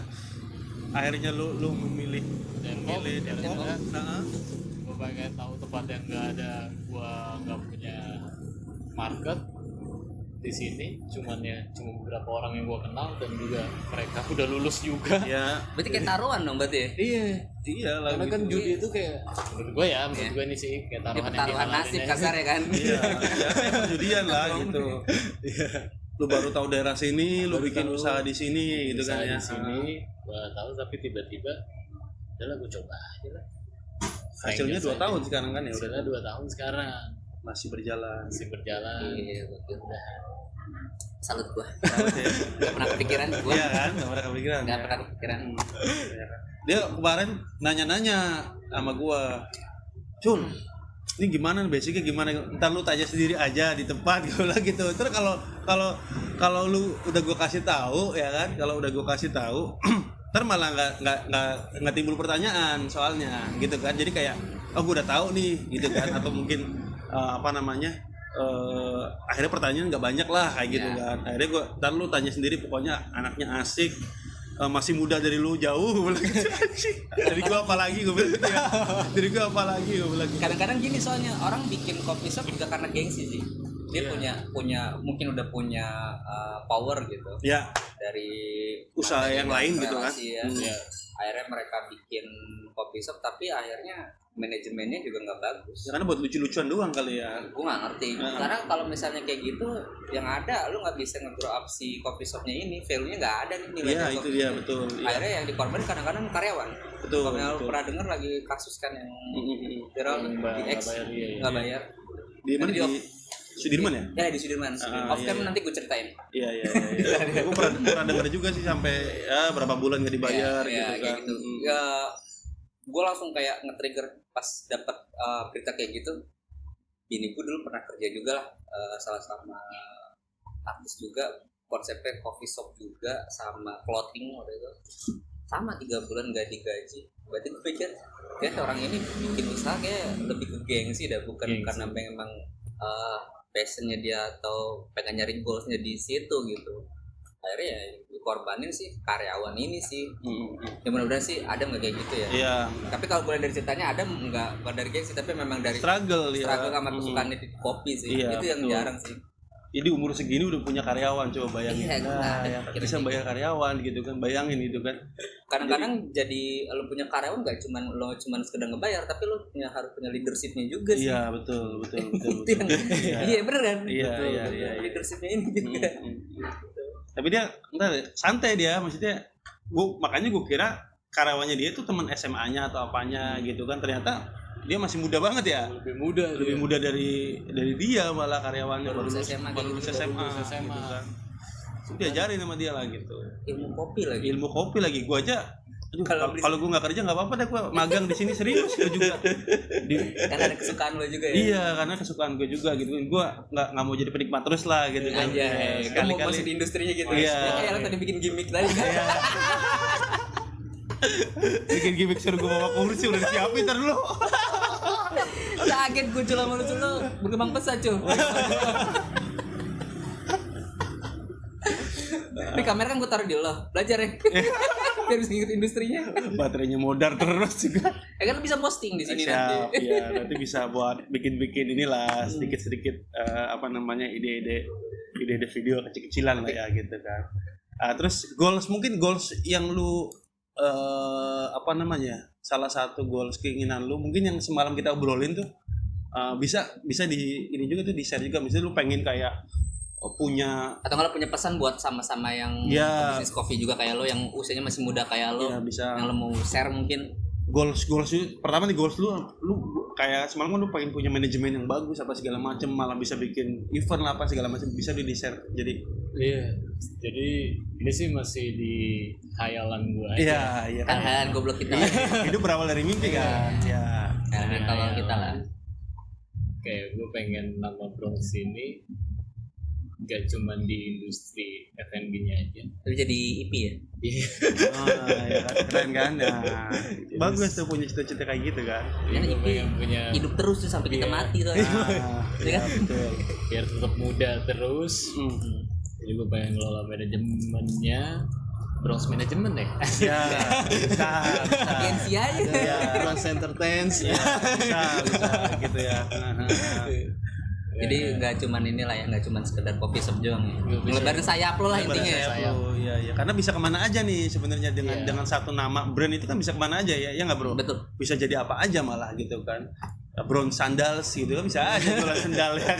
akhirnya lu memilih Depok. Heeh. Gue pengen tahu tempat yang nggak ada, gue nggak punya market di sini. Cuma beberapa orang yang gue kenal dan juga mereka udah lulus juga. Ya. Berarti kayak taruhan dong berarti ya? Iya lah. Karena kan judi itu kayak menurut gue ini sih kayak taruhan yang Taruhan dihalalin nasib aja. kasar ya kan? Iya, perjudian lah gitu. Iya. Lu baru tahu daerah sini, lu bikin usaha di sini gitu kan ya. Di sini gue tahu tapi tiba-tiba udahlah gue coba aja lah. Hasilnya 2 tahun sekarang kan ya udah. Hasilnya 2 tahun sekarang Masih berjalan. Iya betul. Salut gua. Salut ya. Gak pernah kepikiran gua. Iya kan, gak pernah kepikiran. Gak pernah kepikiran. Dia kemarin nanya-nanya sama gua, Cun, ini gimana basicnya gimana? Ntar lu tanya sendiri aja di tempat gue bilang gitu. Terus kalau lu udah gua kasih tahu ya kan, kalau udah gua kasih tahu, ntar malah nggak timbul pertanyaan soalnya gitu kan. Jadi kayak oh gua udah tahu nih gitu kan, atau mungkin akhirnya pertanyaan nggak banyak lah kayak gitu kan. Akhirnya gue ntar lu tanya sendiri, pokoknya anaknya asik, masih muda dari lu jauh gue bilang gitu. Dari gue apalagi gue bilang gitu ya. Dari gue apalagi gue bilang gitu. Kadang-kadang gini soalnya orang bikin coffee shop juga karena gengsi sih. Dia punya mungkin udah punya power gitu. Ya. Dari Usaha yang lain gitu kan. Ya. Akhirnya mereka bikin coffee shop tapi akhirnya manajemennya juga nggak bagus. Ya karena buat lucu-lucuan doang kali ya. Gue nggak ngerti. Karena kalau misalnya kayak gitu, yang ada lu nggak bisa nge-grow up si coffee shopnya ini, value-nya nggak ada nih nilai. Iya itu dia betul. Akhirnya yang dikorbanin kadang-kadang karyawan. Betul. Kalau pernah dengar lagi kasus kan yang viral di X nggak bayar. Di mana di Sudirman ya? Ya di Sudirman. Off cam nanti gue ceritain. Iya. Gue pernah dengar juga sih sampai ya berapa bulan nggak dibayar gitu kan. Gitu. Ya, gue langsung kayak nge-trigger pas dapat berita kayak gitu. Bini gue dulu pernah kerja juga lah, salah sama artis juga, konsepnya coffee shop juga sama clothing waktu itu. Sama 3 bulan gak digaji. Berarti gue pikir kayak orang ini bikin usaha kayak lebih ke gengsi dah, bukan karena memang passionnya dia atau pengen nyari goalsnya di situ gitu. akhirnya ya dikorbanin sih karyawan ini sih. Ya mudah-mudahan sih ada nggak kayak gitu ya. Iya. Tapi kalau boleh dari ceritanya ada nggak bukan dari gengsi tapi memang dari Struggle sama kesukaannya di kopi sih. Iya, Itu yang betul. jarang sih. Jadi umur segini udah punya karyawan, coba bayangin. Iya, Yang bisa bayar karyawan gitu kan, bayangin itu kan. Kadang-kadang jadi lo punya karyawan nggak cuman sekedar ngebayar, tapi lo harus punya leadershipnya juga sih. Iya, betul. Itu yang iya bener kan. Iya, Betul, iya, betul. iya. Leadershipnya ini juga. Tapi dia santai dia, maksudnya makanya gue kira karyawannya dia itu teman SMA-nya atau apanya gitu kan, ternyata dia masih muda banget ya. Lebih muda dari dia malah karyawannya baru lulus SMA gitu kan. Terus diajarin sama dia lah gitu. Ilmu kopi lagi. Gua aja kalau gue nggak kerja nggak apa-apa deh, gue magang di sini serius gue juga. Karena ada kesukaan lo juga ya. Iya, karena kesukaan gue juga gitu. Gue nggak mau jadi penikmat terus lah gitu kan. Aja. Kamu masih di industrinya gitu. Iya. Kayak lo tadi bikin gimmick tadi kan. Iya. Bikin gimmick suruh gue bawa kursi udah disiapin ntar dulu. Kaget gue cula sama lu berkembang pesat cuy. Ini kamera kan gue taruh di lo, belajar ya. Biar bisa ngikut industrinya. Baterainya modar terus juga. Kan bisa posting di sini nanti. Iya, nanti bisa buat bikin inilah sedikit-sedikit ide-ide video kecil-kecilan lah ya gitu kan. Terus goals yang lu salah satu goals keinginan lu mungkin yang semalam kita obrolin tuh bisa di ini juga tuh di share juga, misalnya lu pengen kayak punya atau kalau punya pesan buat sama-sama yang bisnis kopi juga kayak lo yang usianya masih muda kayak lo ya, bisa. Yang lo mau share mungkin goals pertama nih, goals lu kayak semalam kan lu pengen punya manajemen yang bagus apa segala macam, malah bisa bikin event lah apa segala macam, bisa di share. Jadi ini sih masih di hayalan gua aja. Iya kan goblok kita. Hidup berawal dari mimpi kan. Iya. Kalau kita lah kayak gue pengen nama Bronx ini gak cuma di industri F&B-nya aja, tapi jadi IP ya. Ya keren kan. Bagus tuh punya cita-cita kayak gitu kan. Karena IP punya hidup terus tuh sampai kita mati tuh. Iya betul. Biar tetap muda terus. Jadi gue pengen ngelola manajemennya Bronx Management ya. Ya, bisa. Agensi aja. Ya, Bronx Entertainment. Bisa gitu ya. Jadi nggak cuman inilah ya, nggak cuman sekedar kopi shop doang ya. Ngelebarin sayap lo lah intinya. Iya. Karena bisa kemana aja nih sebenarnya dengan satu nama brand itu kan bisa kemana aja ya nggak bro? Betul. Bisa jadi apa aja malah gitu kan. Brown Sandals gitu kan bisa aja jualan sandal ya.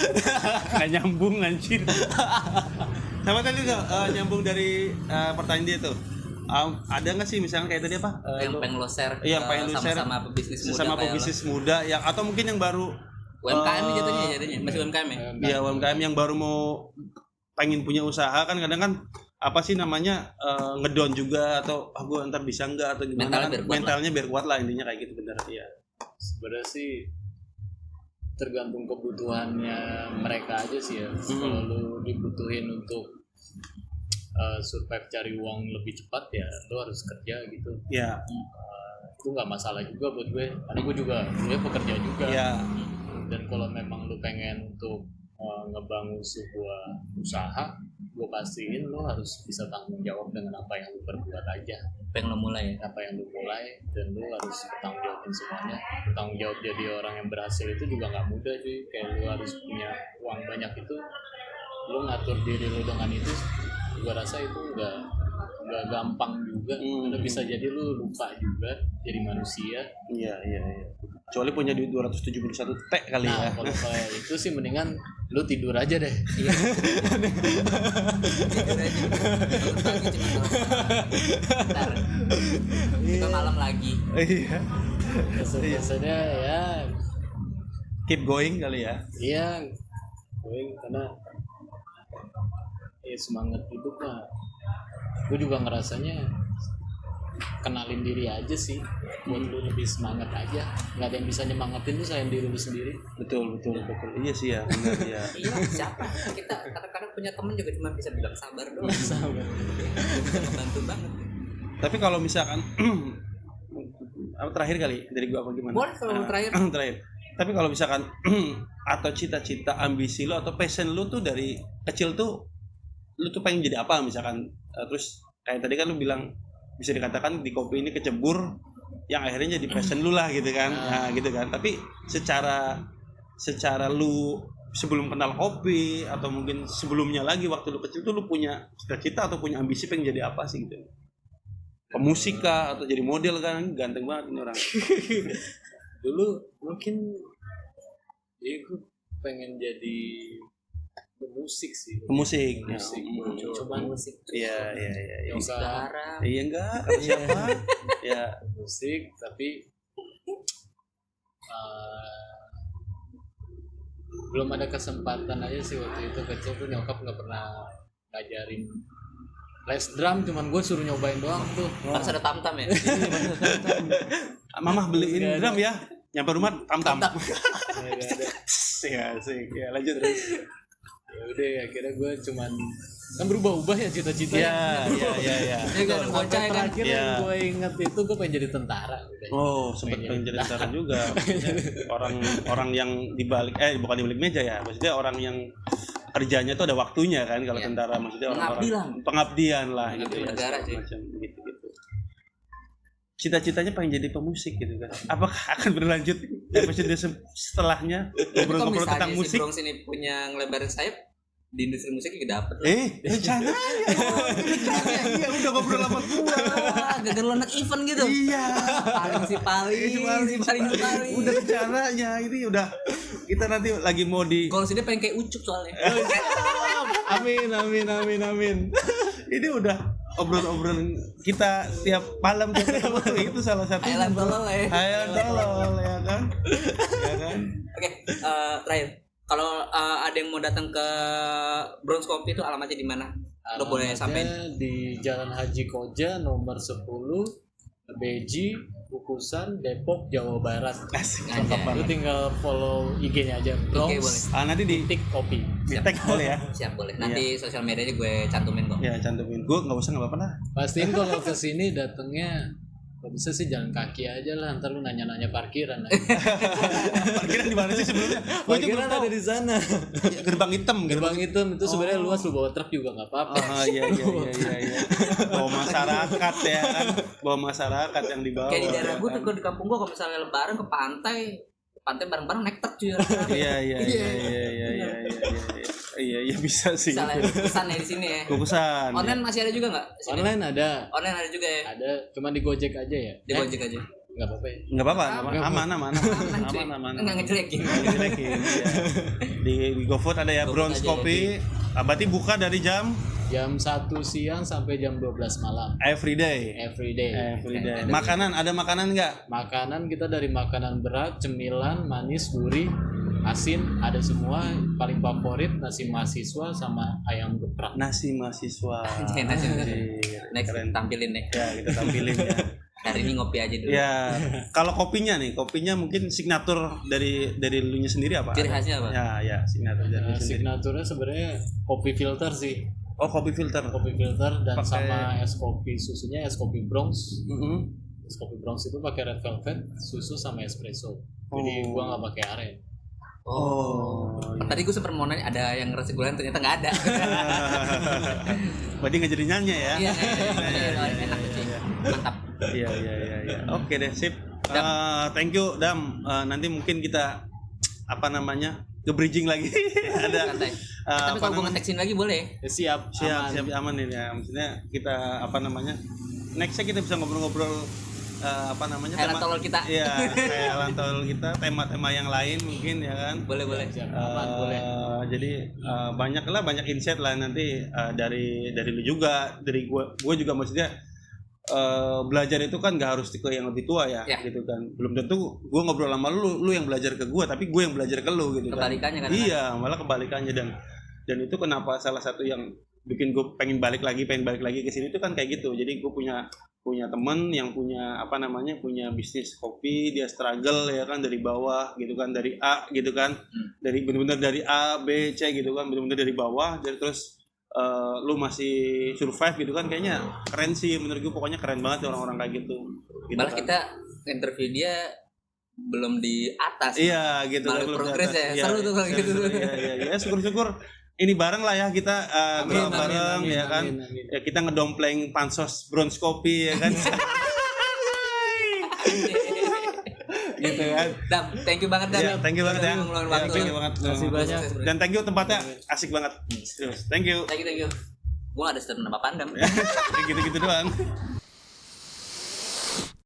Nggak nyambung anjir. Sama tadi nyambung dari pertanyaan dia tuh. Ada nggak sih misalnya kayak tadi apa? Yang pengen lo share. Iya, pengen lo share sama pebisnis muda. Sama pebisnis muda yang atau mungkin yang baru UMKM jatuhnya masih UMKM ya? Iya, UMKM yang baru mau pengen punya usaha kan kadang kan apa sih namanya ngedown juga atau gue ntar bisa enggak atau gimana mentalnya biar kuat lah intinya kayak gitu bener ya. Sebenarnya sih tergantung kebutuhannya mereka aja sih ya. Kalau lu dibutuhin untuk survive cari uang lebih cepat ya lu harus kerja gitu. Iya. Itu nggak masalah juga buat gue karena gue pekerja juga. Iya. Dan kalau memang lu pengen untuk ngebangun sebuah usaha, gue pastiin lu harus bisa tanggung jawab dengan apa yang lu perbuat aja. Apa yang lu mulai? Apa yang lu mulai, dan lu harus bertanggung jawabin semuanya. Bertanggung jawab jadi orang yang berhasil itu juga nggak mudah sih. Kayak lu harus punya uang banyak itu, lu ngatur diri lu dengan itu, gue rasa itu nggak gampang juga. Karena bisa jadi lu lupa juga jadi manusia. Iya. Kecuali punya duit 271 T kali ya. Kalau kayak itu sih mendingan lu tidur aja deh. Iya. Tidur aja. Ntar kita malam lagi. Iya. Biasanya ya keep going kali ya. Iya, going karena semangat hidup lah. Gue juga ngerasanya kenalin diri aja sih buat lu lebih semangat aja. Nggak ada yang bisa nyemangatin tuh selain diri lu sendiri. Betul. Iya sih ya, benar ya. Iya, siapa? Kita kadang-kadang punya temen juga cuma bisa bilang sabar doang. Sabar. Bisa membantu banget. Tapi kalau misalkan terakhir kali dari gua apa gimana? Boleh kalau terakhir. Terakhir. Tapi kalau misalkan atau cita-cita, ambisi lu atau passion lu tuh dari kecil tuh lu tuh pengen jadi apa misalkan, terus kayak tadi kan lu bilang bisa dikatakan di kopi ini kecebur yang akhirnya jadi passion lu lah gitu kan. Nah, gitu kan. Tapi secara lu sebelum kenal kopi atau mungkin sebelumnya lagi waktu lu kecil tuh lu punya cita-cita atau punya ambisi pengen jadi apa sih gitu? Pemusik kah atau jadi model kan? Ganteng banget ini orang. Dulu mungkin ya gue pengen jadi pemusik sih. Pemusik. Musik. Cuman musik. Iya. Sekarang Iya enggak? Kata siapa? Ya musik tapi belum ada kesempatan aja sih waktu itu kecil tuh nyokap nggak pernah ngajarin les drum, cuman gue suruh nyobain doang tuh. harus ada tam-tam ya. Mama beliin drum ya. Nyampe rumah tam-tam. Nggak ada. Ya, asik. Ya, lanjut terus. Ya udah akhirnya gue cuman kan berubah-ubah ya cita-citanya. Iya. Ini kan bocah ya kan. Terakhir yang gue inget itu gue pengen jadi tentara. Oh, sempat pengen jadi tentara juga. Orang yang dibalik bukan dibalik meja ya. Maksudnya orang yang kerjanya tuh ada waktunya kan kalau tentara, maksudnya orang pengabdian lah gitu ya. Negara sih. Macam gitu. Cita-citanya pengen jadi pemusik gitu kan. Apakah akan berlanjut episode setelahnya ngobrol-ngobrol tentang musik? Si Bronx ini punya ngelebarin sayap di industri musik juga dapet. Rencananya. Iya, udah ngobrol sama gua. Gagal lo anak event gitu. Iya. paling. Udah rencananya ini udah kita nanti lagi mau di Kalau sini pengen kayak Ucup soalnya. Amin. ini udah obrolan kita tiap malam ketemu tuh itu salah satu Thailand tolol ya kan. Oke, terakhir. Kalau ada yang mau datang ke Bronx Coffee itu alamatnya di mana? Lo boleh sampein di Jalan Haji Koja nomor 10 Beji Kukusan Depok Jawa Barat. Asik. Lu tinggal follow IG-nya aja. Oke, boleh. Bronx Nanti di Titik Kopi. tag boleh ya. Siap, boleh. Nanti sosial medianya gue cantumin kok. Ya, cantumin. Gue nggak usah nggak apa-apa lah. Pastiin kalau kesini datangnya kalau bisa sih jalan kaki aja lah, ntar lu nanya-nanya parkiran aja. Parkiran di mana sih sebelumnya? Parkiran ada di sana. Gerbang hitam. Gerbang hitam itu sebenarnya luas, lu bawa truk juga nggak apa-apa. Iya. Bawa masyarakat ya kan. Bawa masyarakat yang dibawa. Kayak di daerah gue tuh di kampung gue kalau misalnya lebaran ke pantai bareng-bareng naik truk cuy. Iya bisa sih. Misalnya pesan ya di sini ya. Kukusan. Online masih ada juga nggak? Online ada. Online ada juga ya. Ada, cuma di Gojek aja ya. Di Gojek aja. Nggak apa-apa ya. Nggak apa-apa, aman. cuy. Nggak ngejelekin. Iya. Di GoFood ada ya Bronx Coffee. Berarti buka dari jam 1 siang sampai jam 12 malam. every day. Makanan ada makanan nggak? Makanan kita dari makanan berat, cemilan, manis, gurih, asin, ada semua. Paling favorit nasi mahasiswa sama ayam geprek. Nasi mahasiswa. Nasi. Next Keren. tampilin deh. Ya kita tampilin ya. Hari ini ngopi aja dulu. Ya, kalau kopinya mungkin signatur dari lu nya sendiri apa? Ciri khasnya apa? Ya, signatur dari lu sendiri. Signaturnya sebenarnya kopi filter sih. Oh, kopi filter. Dan Pakai- sama es kopi susunya es kopi Bronx. Mm-hmm. Es kopi Bronx itu pakai red velvet, susu sama espresso. Jadi gua nggak pakai aren. Oh. Tadi gue sempat mau nanya ada yang rasa gulanya ternyata nggak ada. Berarti nggak jadi nanya ya? Iya, enak sih. Mantap. Iya. Oke deh, sip. Thank you, Dam. Nanti mungkin kita nge-bridging lagi. Ada. Santai. Tapi kalau gue nge-textin lagi boleh. Siap Aman ini ya. Maksudnya kita nextnya kita bisa ngobrol-ngobrol Kayak tolol kita. Iya, kayak lantol kita, tema-tema yang lain mungkin ya kan. Boleh. boleh. Jadi banyak insight lah nanti dari lu juga, dari gue juga maksudnya belajar itu kan nggak harus ke yang lebih tua ya, gitu kan. Belum tentu gue ngobrol sama lu yang belajar ke gue, tapi gue yang belajar ke lu gitu kan. Kebalikannya kan. Iya, malah kebalikannya dan itu kenapa salah satu yang bikin gue pengen balik lagi ke sini itu kan kayak gitu. Jadi gue punya teman yang punya bisnis kopi, dia struggle ya kan dari bawah gitu kan, dari A gitu kan, dari benar-benar dari A B C gitu kan, benar-benar dari bawah, dan terus lu masih survive gitu kan, kayaknya keren sih menurut gue. Pokoknya keren banget orang-orang kayak gitu Malah kan. kita interview dia belum di atas. Iya gitu malah kan, progres ya. Seru tuh kalau gitu. Iya syukur ini bareng lah ya kita Amin, bareng amin, ya kan. amin. Ya kita ngedompleng pansos bronze kopi ya kan. Gitu kan. Dam, thank you banget Dam. Ya, thank you banget ya. Ngeluangin Ya, waktu. thank you banget. Kasih banyak. Dan thank you tempatnya asik banget. Serius. Thank you. Thank you. Gua gak ada statement apa pandang. Gitu-gitu doang.